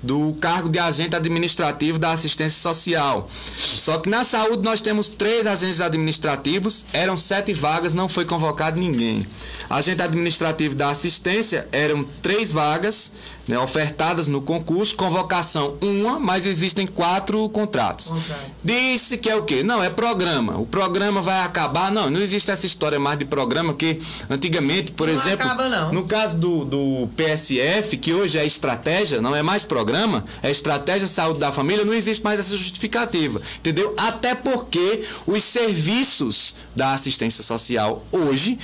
do cargo de agente administrativo da assistência social. Só que na saúde nós temos 3 agentes administrativos, eram 7 vagas, não foi convocado ninguém. Agente administrativo da assistência, eram 3 vagas, né, ofertadas no concurso, convocação 1, mas existem 4 contratos. Disse que é o quê? Não, é programa. O programa vai acabar. Não existe essa história mais de programa, que antigamente, por exemplo, no caso do PSF, que hoje é estratégia, não é mais programa, é estratégia de saúde da família, não existe mais essa justificativa, entendeu? Até porque os serviços da assistência social hoje,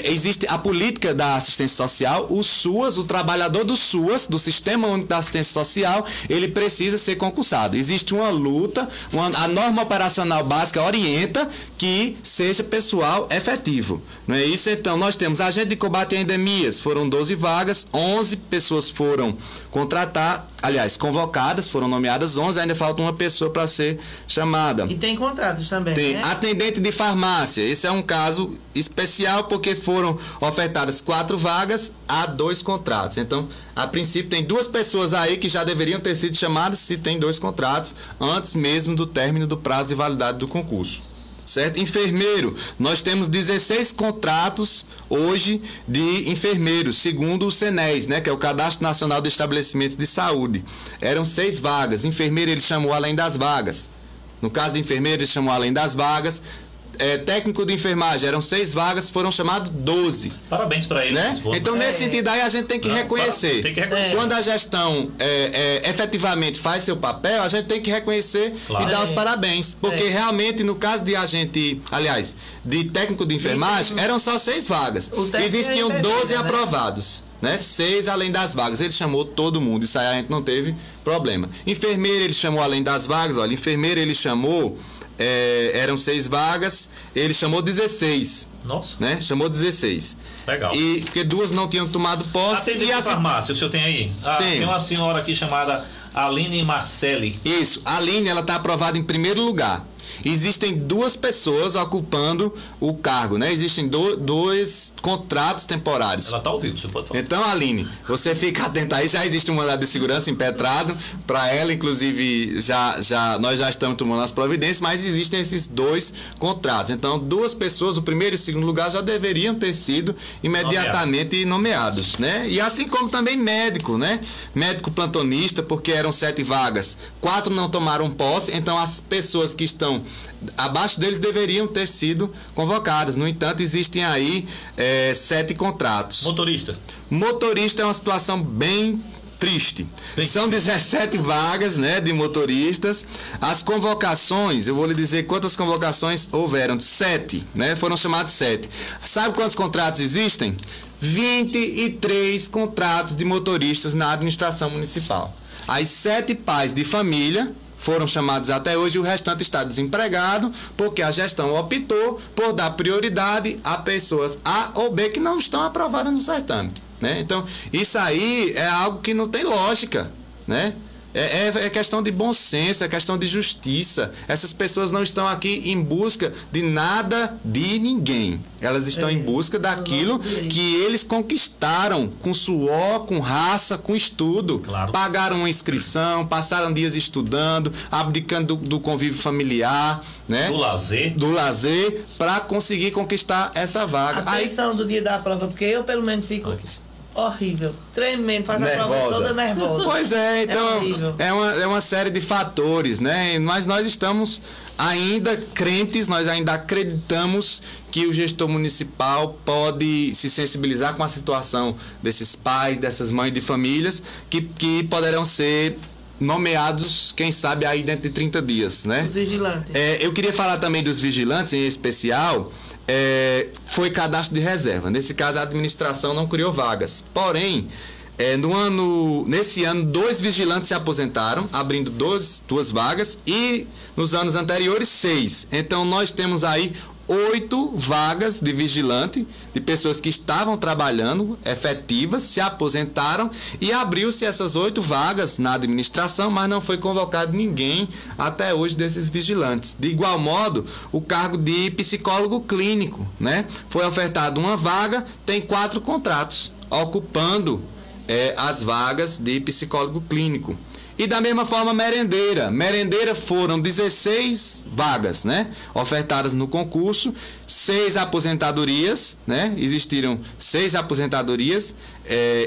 existe a política da assistência social, o SUAS, o trabalhador do SUAS, do Sistema Único da Assistência Social, ele precisa ser concursado. Existe uma luta, a norma operacional básica orienta que seja pessoal efetivo. Não é isso? Então, nós temos agente de combate a endemias, foram 12 vagas, 11 pessoas foram convocadas, foram nomeadas 11, ainda falta uma pessoa para ser chamada. E tem contratos também, Tem né? atendente de farmácia, esse é um caso especial porque foram ofertadas 4 vagas a 2 contratos. Então, a princípio, tem 2 pessoas aí que já deveriam ter sido chamadas se tem 2 contratos, antes mesmo do término do prazo de validade do concurso. Certo? Enfermeiro, nós temos 16 contratos hoje de enfermeiros, segundo o CNES, né, que é o Cadastro Nacional de Estabelecimentos de Saúde. Eram 6 vagas. Enfermeiro ele chamou além das vagas. No caso de enfermeiro, ele chamou além das vagas. Técnico de enfermagem, eram 6 vagas, foram chamados 12. Parabéns para eles. Né? Então, nesse sentido aí, a gente tem que reconhecer. Tem que reconhecer. Quando a gestão efetivamente faz seu papel, a gente tem que reconhecer e dar os parabéns. Porque realmente, no caso de de técnico de enfermagem, eram só 6 vagas. Existiam 12 aprovados. Né? 6 além das vagas. Ele chamou todo mundo. Isso aí a gente não teve problema. Enfermeiro, ele chamou além das vagas. Olha, enfermeiro, ele chamou... eram 6 vagas, ele chamou 16. Nossa. Né? Chamou 16. Legal. E porque 2 não tinham tomado posse. Atendente de farmácia, o senhor tem aí? Tem uma senhora aqui chamada Aline Marcelli. Isso, a Aline, ela está aprovada em primeiro lugar. Existem 2 pessoas ocupando o cargo, né? Existem 2 contratos temporários. Ela está ao vivo, você pode falar. Então, Aline, você fica atenta aí, já existe um mandado de segurança impetrado para ela, inclusive nós já estamos tomando as providências, mas existem esses 2 contratos. Então, 2 pessoas, o primeiro e o segundo lugar, já deveriam ter sido imediatamente nomeados, né? E assim como também médico, né? Médico plantonista, porque eram 7 vagas, 4 não tomaram posse, então as pessoas que estão abaixo deles deveriam ter sido convocadas. No entanto, existem aí 7 contratos. Motorista é uma situação bem triste. São 17 vagas, né, de motoristas. As convocações, eu vou lhe dizer quantas convocações houveram. 7, né? Foram chamados 7. Sabe quantos contratos existem? 23 contratos de motoristas na administração municipal. As 7 pais de família foram chamados até hoje, o restante está desempregado, porque a gestão optou por dar prioridade a pessoas A ou B que não estão aprovadas no certame, né? Então, isso aí é algo que não tem lógica, né? É questão de bom senso, é questão de justiça. Essas pessoas não estão aqui em busca de nada de ninguém. Elas estão em busca daquilo que eles conquistaram com suor, com raça, com estudo. Claro. Pagaram uma inscrição, passaram dias estudando, abdicando do convívio familiar, né? Do lazer, para conseguir conquistar essa vaga. A tensão do dia da prova, porque eu pelo menos fico... horrível, tremendo, faz a prova toda nervosa. Pois é, então é uma série de fatores, né? Mas nós estamos ainda crentes, nós ainda acreditamos que o gestor municipal pode se sensibilizar com a situação desses pais, dessas mães de famílias que poderão ser nomeados, quem sabe, aí dentro de 30 dias, né? Os vigilantes. Eu queria falar também dos vigilantes, em especial. Foi cadastro de reserva. Nesse caso, a administração não criou vagas. Porém, nesse ano, 2 vigilantes se aposentaram, abrindo 2 vagas, e nos anos anteriores, 6. Então, nós temos aí 8 vagas de vigilante, de pessoas que estavam trabalhando, efetivas, se aposentaram, e abriu-se essas 8 vagas na administração, mas não foi convocado ninguém até hoje desses vigilantes. De igual modo, o cargo de psicólogo clínico, né? Foi ofertado uma vaga, tem 4 contratos, ocupando as vagas de psicólogo clínico. E da mesma forma, merendeira. Merendeira foram 16 vagas, né? Ofertadas no concurso, 6 aposentadorias, né? Existiram 6 aposentadorias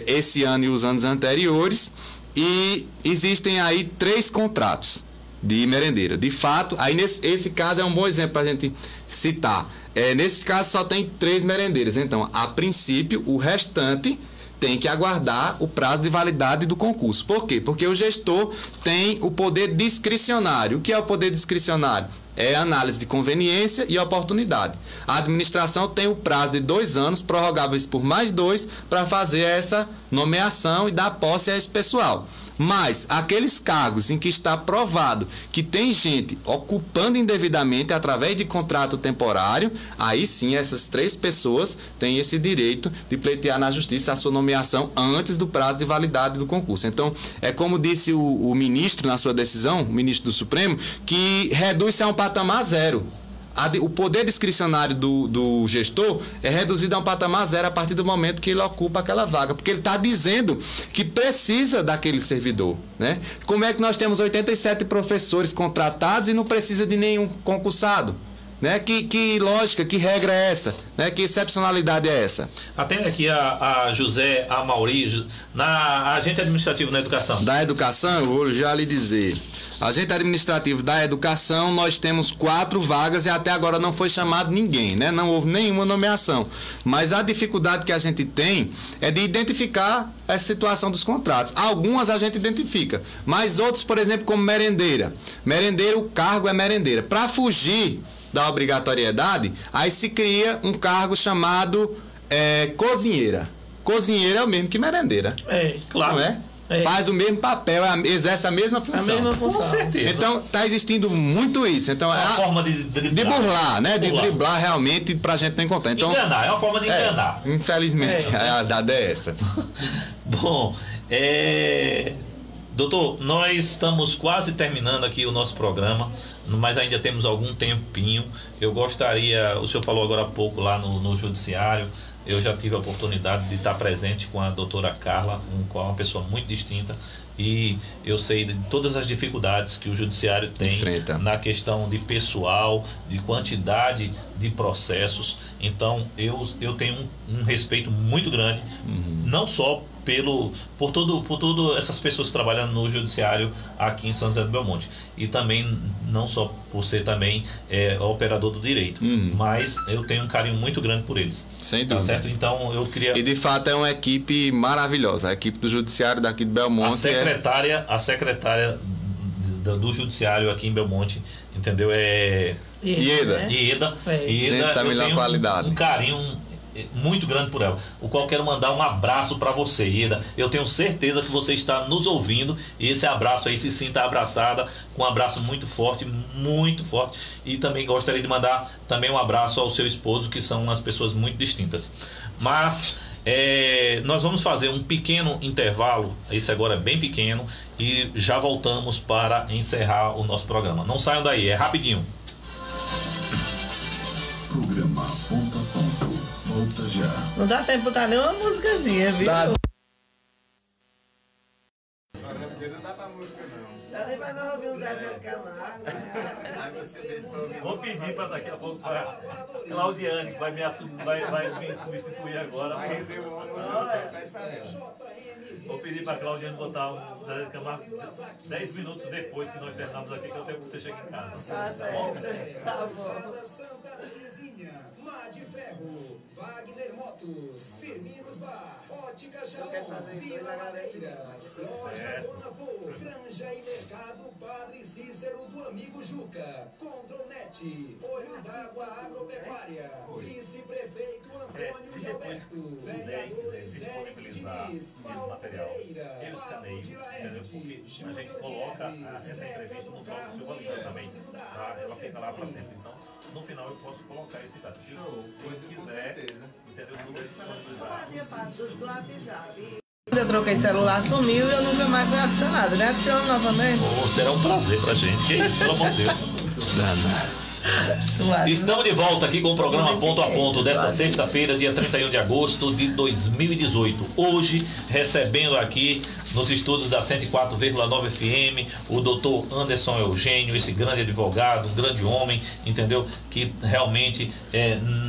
esse ano e os anos anteriores. E existem aí 3 contratos. de merendeira. De fato, aí esse caso é um bom exemplo para a gente citar. Nesse caso só tem 3 merendeiras. Então, a princípio, o restante tem que aguardar o prazo de validade do concurso. Por quê? Porque o gestor tem o poder discricionário. O que é o poder discricionário? É a análise de conveniência e oportunidade. A administração tem o prazo de 2 anos, prorrogáveis por mais 2, para fazer essa nomeação e dar posse a esse pessoal. Mas aqueles cargos em que está provado que tem gente ocupando indevidamente através de contrato temporário, aí sim essas 3 pessoas têm esse direito de pleitear na justiça a sua nomeação antes do prazo de validade do concurso. Então, é como disse o ministro na sua decisão, o ministro do Supremo, que reduz-se a um patamar 0. O poder discricionário do gestor é reduzido a um patamar 0 a partir do momento que ele ocupa aquela vaga, porque ele está dizendo que precisa daquele servidor, né? Como é que nós temos 87 professores contratados e não precisa de nenhum concursado? Né? Que lógica, que regra é essa? Né? Que excepcionalidade é essa? Atende aqui a José Amauri, agente administrativo na educação. Da educação, eu vou já lhe dizer. Agente administrativo da educação, nós temos 4 vagas e até agora não foi chamado ninguém, né? Não houve nenhuma nomeação. Mas a dificuldade que a gente tem é de identificar essa situação dos contratos. Algumas a gente identifica, mas outros, por exemplo, como merendeira. Merendeira, o cargo é merendeira. Para fugir da obrigatoriedade, aí se cria um cargo chamado cozinheira. Cozinheira é o mesmo que merendeira. Claro. Não é? Faz o mesmo papel, exerce a mesma função. Com certeza. Então, está existindo muito isso. Então, é uma forma de driblar. De burlar, né? De driblar realmente pra gente não encontrar. Então, enganar, é uma forma de enganar. Infelizmente, a dada é essa. Bom, doutor, nós estamos quase terminando aqui o nosso programa, mas ainda temos algum tempinho. Eu gostaria, o senhor falou agora há pouco lá no judiciário, eu já tive a oportunidade de estar presente com a doutora Carla, uma pessoa muito distinta, e eu sei de todas as dificuldades que o judiciário tem enfrenta na questão de pessoal, de quantidade de processos. Então eu tenho um respeito muito grande, não só por todas essas pessoas que trabalham no judiciário aqui em São José do Belmonte, e também não só por ser também operador do direito, mas eu tenho um carinho muito grande por eles. Sem dúvida. Tá certo? Então eu queria... E de fato é uma equipe maravilhosa, a equipe do judiciário daqui de Belmonte. A secretária do judiciário aqui em Belmonte, entendeu? Ieda. Gente da melhor qualidade. Um carinho muito grande por ela, o qual quero mandar um abraço para você, Ieda. Eu tenho certeza que você está nos ouvindo, e esse abraço aí, se sinta abraçada, com um abraço muito forte, e também gostaria de mandar também um abraço ao seu esposo, que são umas pessoas muito distintas. Mas nós vamos fazer um pequeno intervalo, esse agora é bem pequeno, e já voltamos para encerrar o nosso programa. Não saiam daí, é rapidinho. Programa Ponto a Ponto. Volta já. Não dá tempo de botar nenhuma músicazinha, viu? Dá. Não dá pra música, não. Já nem vai nós ouvir um Zezé de Camargo. Vou pedir para daqui a pouco para Claudiane, que vai me substituir agora. Vou pedir para Claudiane botar um Zezé de Camargo 10 minutos depois que nós terminamos aqui, que eu tenho que você chegue em casa. Tá bom. Santa Terezinha, Mar de Ferro, Wagner Motos, Firminos Bar, Ótica Jaú, Vila Madeiras, Loja Bonavô, Granja e Mercado Padre Cícero do Amigo Juca, Contronet, Olho d'Água Agropecuária, Vice-Prefeito Antônio de Alberto, Vereadores Eric Diniz, Paulo Pereira, eu escaneio, entendeu? Porque a gente coloca essa entrevista no próprio seu valor também, tá? Ela fica lá para sempre. Então, no final eu posso colocar esse dado. Se quiser, entendeu? Fazia parte do WhatsApp. Eu troquei de celular, sumiu e eu nunca mais fui adicionado. Me adiciona novamente. Será um prazer pra gente. Que isso, pelo amor de Deus. Estamos de volta aqui com o programa Ponto a Ponto desta sexta-feira, dia 31 de agosto de 2018. Hoje, recebendo aqui nos estúdios da 104,9 FM, o doutor Anderson Eugênio, esse grande advogado, um grande homem, entendeu? Que realmente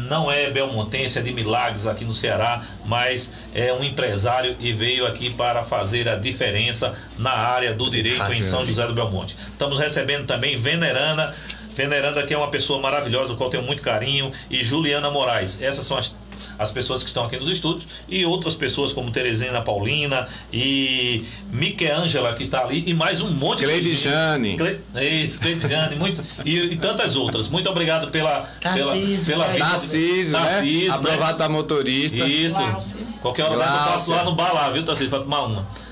não é belmontense, é de Milagres aqui no Ceará, mas é um empresário e veio aqui para fazer a diferença na área do direito em São José do Belmonte. Estamos recebendo também Veneranda, que é uma pessoa maravilhosa, do qual tenho muito carinho, e Juliana Moraes. Essas são as pessoas que estão aqui nos estúdios, e outras pessoas como Teresina Paulina e Miquelângela, que está ali, e mais um monte Cleide de Jane. Cleide Jane, e tantas outras. Muito obrigado pela Tarcísio, né? Aprovado da motorista. Isso. Qualquer hora eu passo lá no bar lá, viu, Tarcísio, para tomar uma.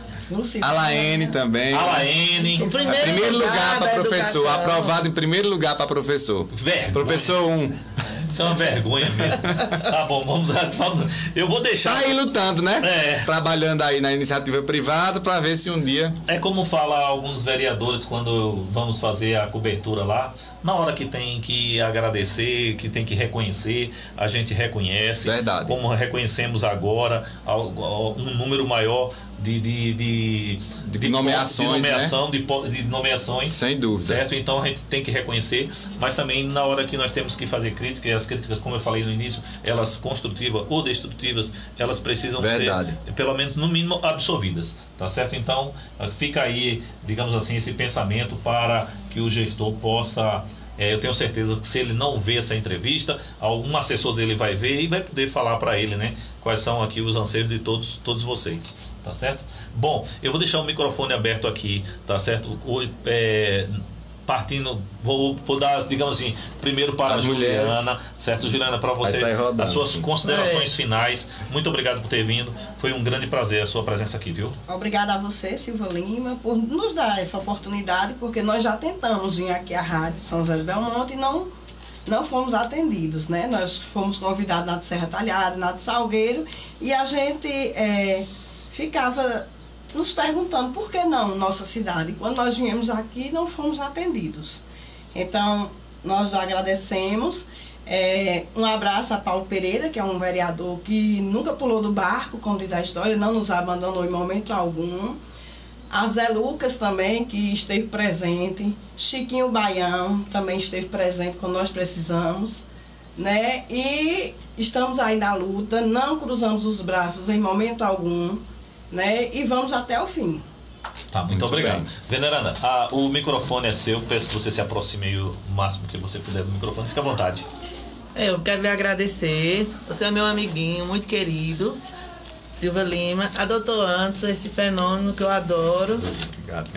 Alaene também. Alaene. Primeiro lugar para professor. Aprovado em primeiro lugar para professor. Vergonha. Professor 1. Isso é uma vergonha mesmo. Tá bom, vamos dar. Eu vou deixar. Tá aí lutando, né? Trabalhando aí na iniciativa privada para ver se um dia. É como fala alguns vereadores quando vamos fazer a cobertura lá. Na hora que tem que agradecer, que tem que reconhecer, a gente reconhece. Verdade. Como reconhecemos agora um número maior de nomeações, de nomeações. Sem dúvida. Certo? Então a gente tem que reconhecer, mas também na hora que nós temos que fazer críticas, e as críticas, como eu falei no início, elas construtivas ou destrutivas, elas precisam ser, pelo menos no mínimo, absolvidas. Tá certo? Então fica aí, digamos assim, esse pensamento para que o gestor possa... eu tenho certeza que se ele não vê essa entrevista, algum assessor dele vai ver e vai poder falar para ele, né, quais são aqui os anseios de todos vocês, tá certo? Bom, eu vou deixar o microfone aberto aqui, tá certo? Partindo, vou dar, digamos assim, primeiro para a Juliana, certo? Juliana, para você, as suas considerações finais. Muito obrigado por ter vindo. Foi um grande prazer a sua presença aqui, viu? Obrigada a você, Silva Lima, por nos dar essa oportunidade, porque nós já tentamos vir aqui à Rádio São José do Belmonte e não fomos atendidos, né? Nós fomos convidados na de Serra Talhada, na de Salgueiro, e a gente ficava nos perguntando por que não nossa cidade. Quando nós viemos aqui, não fomos atendidos. Então, nós agradecemos. Um abraço a Paulo Pereira, que é um vereador que nunca pulou do barco, como diz a história, não nos abandonou em momento algum. A Zé Lucas também, que esteve presente. Chiquinho Baião também esteve presente quando nós precisamos, né? E estamos aí na luta, não cruzamos os braços em momento algum, né? E vamos até o fim. Tá, muito obrigado. Veneranda, o microfone é seu, peço que você se aproxime aí o máximo que você puder do microfone, fique à vontade. Eu quero lhe agradecer, você é meu amiguinho, muito querido, Silva Lima, a doutor Anderson, esse fenômeno que eu adoro. Obrigado.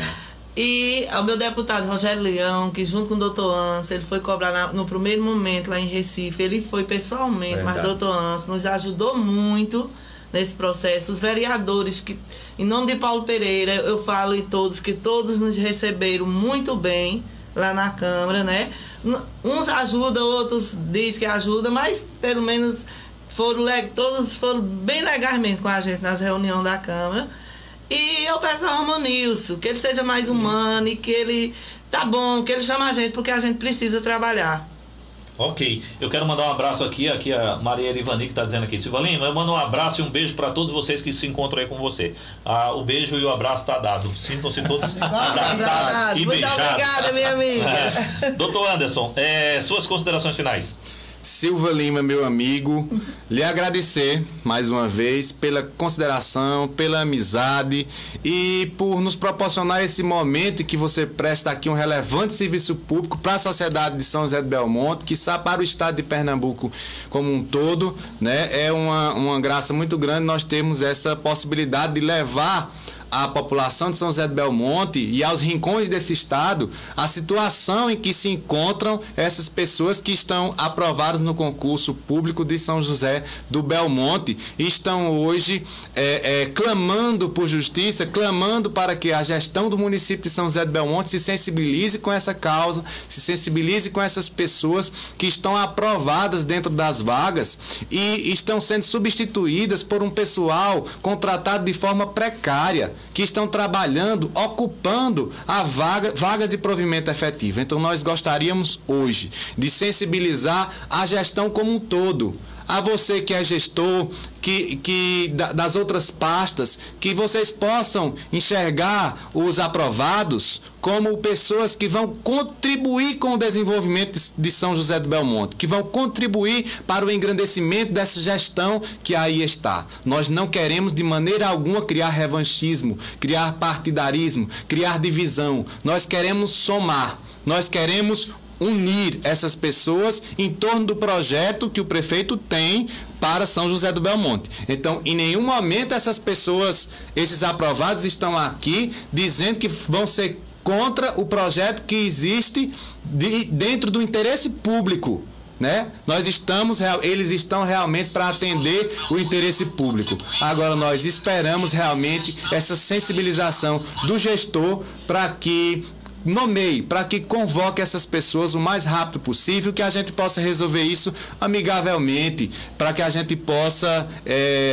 E ao meu deputado Rogério Leão, que junto com o doutor Anderson, ele foi cobrar no primeiro momento lá em Recife, ele foi pessoalmente, mas o doutor Anderson nos ajudou muito nesse processo. Os vereadores, que em nome de Paulo Pereira, eu falo em todos, que todos nos receberam muito bem lá na Câmara, né? Uns ajudam, outros dizem que ajudam, mas pelo menos todos foram bem legais mesmo com a gente nas reuniões da Câmara. E eu peço ao Romanilson que ele seja mais humano e que ele, tá bom, que ele chame a gente, porque a gente precisa trabalhar. Ok, eu quero mandar um abraço aqui a Maria Erivani, que está dizendo aqui, Silva Lima, eu mando um abraço e um beijo para todos vocês que se encontram aí com você. O beijo e o abraço está dado. Sintam-se todos abraçados e beijados. Muito obrigada, minha amiga. Doutor Anderson, suas considerações finais. Silva Lima, meu amigo, lhe agradecer mais uma vez pela consideração, pela amizade e por nos proporcionar esse momento em que você presta aqui um relevante serviço público para a sociedade de São José do Belmonte, quiçá para o estado de Pernambuco como um todo, né? É uma graça muito grande nós termos essa possibilidade de levar à população de São José do Belmonte e aos rincões desse estado a situação em que se encontram essas pessoas que estão aprovadas no concurso público de São José do Belmonte e estão hoje clamando por justiça, clamando para que a gestão do município de São José do Belmonte se sensibilize com essa causa, se sensibilize com essas pessoas que estão aprovadas dentro das vagas e estão sendo substituídas por um pessoal contratado de forma precária, que estão trabalhando, ocupando a vagas de provimento efetivo. Então nós gostaríamos hoje de sensibilizar a gestão como um todo, a você que é gestor, das outras pastas, que vocês possam enxergar os aprovados como pessoas que vão contribuir com o desenvolvimento de São José do Belmonte, que vão contribuir para o engrandecimento dessa gestão que aí está. Nós não queremos de maneira alguma criar revanchismo, criar partidarismo, criar divisão. Nós queremos somar, nós queremos unir essas pessoas em torno do projeto que o prefeito tem para São José do Belmonte. Então, em nenhum momento essas pessoas, esses aprovados estão aqui dizendo que vão ser contra o projeto que existe dentro do interesse público, né? Eles estão realmente para atender o interesse público. Agora nós esperamos realmente essa sensibilização do gestor para que nomeie, para que convoque essas pessoas o mais rápido possível, que a gente possa resolver isso amigavelmente, para que a gente possa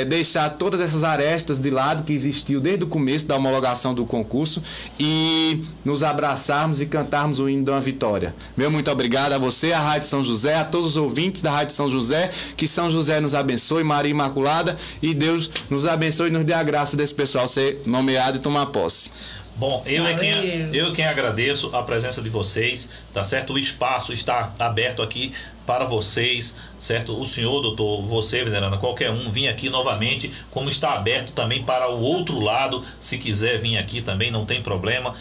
deixar todas essas arestas de lado que existiu desde o começo da homologação do concurso e nos abraçarmos e cantarmos o hino da vitória. Meu muito obrigado a você, a Rádio São José, a todos os ouvintes da Rádio São José, que São José nos abençoe, Maria Imaculada, e Deus nos abençoe e nos dê a graça desse pessoal ser nomeado e tomar posse. Bom, eu quem agradeço a presença de vocês, tá certo? O espaço está aberto aqui para vocês, certo? O senhor, doutor, você, veneranda, qualquer um, vir aqui novamente, como está aberto também para o outro lado, se quiser vir aqui também, não tem problema,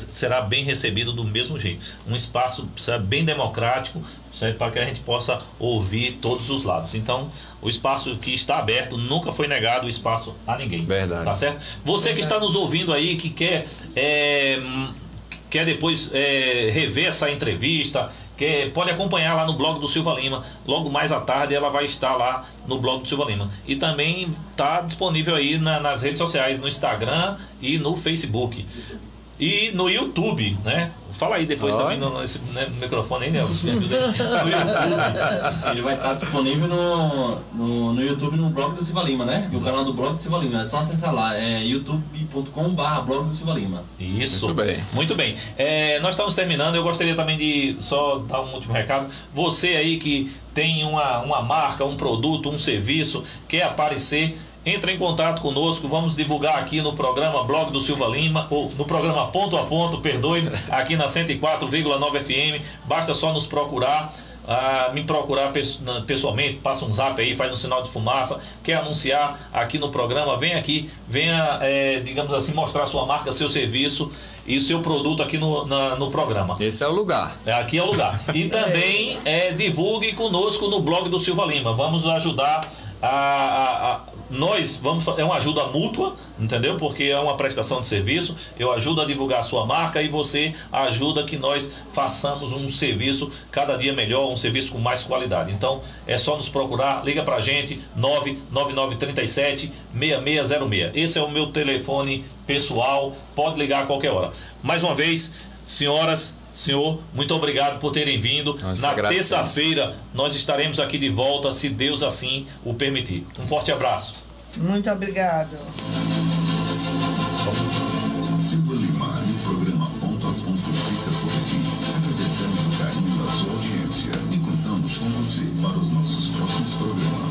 será bem recebido do mesmo jeito. Um espaço bem democrático, certo? Para que a gente possa ouvir todos os lados. Então, o espaço que está aberto, nunca foi negado o espaço a ninguém. Verdade. Tá certo? Você que está nos ouvindo aí, que quer depois rever essa entrevista, pode acompanhar lá no blog do Silva Lima. Logo mais à tarde ela vai estar lá no blog do Silva Lima. E também está disponível aí nas redes sociais, no Instagram e no Facebook. E no YouTube, né? Fala aí depois também no microfone aí, Nelson. No YouTube. Ele vai estar disponível no YouTube, no blog do Silva Lima, né? E o canal do blog do Silva Lima. É só acessar lá, youtube.com/blog do Silva Lima. Isso. Muito bem. Muito bem. Nós estamos terminando. Eu gostaria também de só dar um último recado. Você aí que tem uma marca, um produto, um serviço, quer aparecer, entre em contato conosco, vamos divulgar aqui no programa Blog do Silva Lima, ou no programa Ponto a Ponto, perdoe, aqui na 104,9 FM, basta só nos procurar, me procurar pessoalmente, passa um zap aí, faz um sinal de fumaça, quer anunciar aqui no programa, vem aqui, venha, digamos assim, mostrar sua marca, seu serviço e seu produto aqui no programa. Esse é o lugar. Aqui é o lugar. E também divulgue conosco no Blog do Silva Lima, vamos ajudar é uma ajuda mútua, entendeu? Porque é uma prestação de serviço. Eu ajudo a divulgar a sua marca e você ajuda que nós façamos um serviço cada dia melhor, um serviço com mais qualidade. Então é só nos procurar, liga pra gente, 99937-6606. Esse é o meu telefone pessoal, pode ligar a qualquer hora. Mais uma vez, senhoras, senhor, muito obrigado por terem vindo. Na terça-feira nós estaremos aqui de volta, se Deus assim o permitir. Um forte abraço. Muito obrigado. Silva Lima e o programa Ponto a Ponto fica por aqui. Agradecemos o carinho da sua audiência e contamos com você para os nossos próximos programas.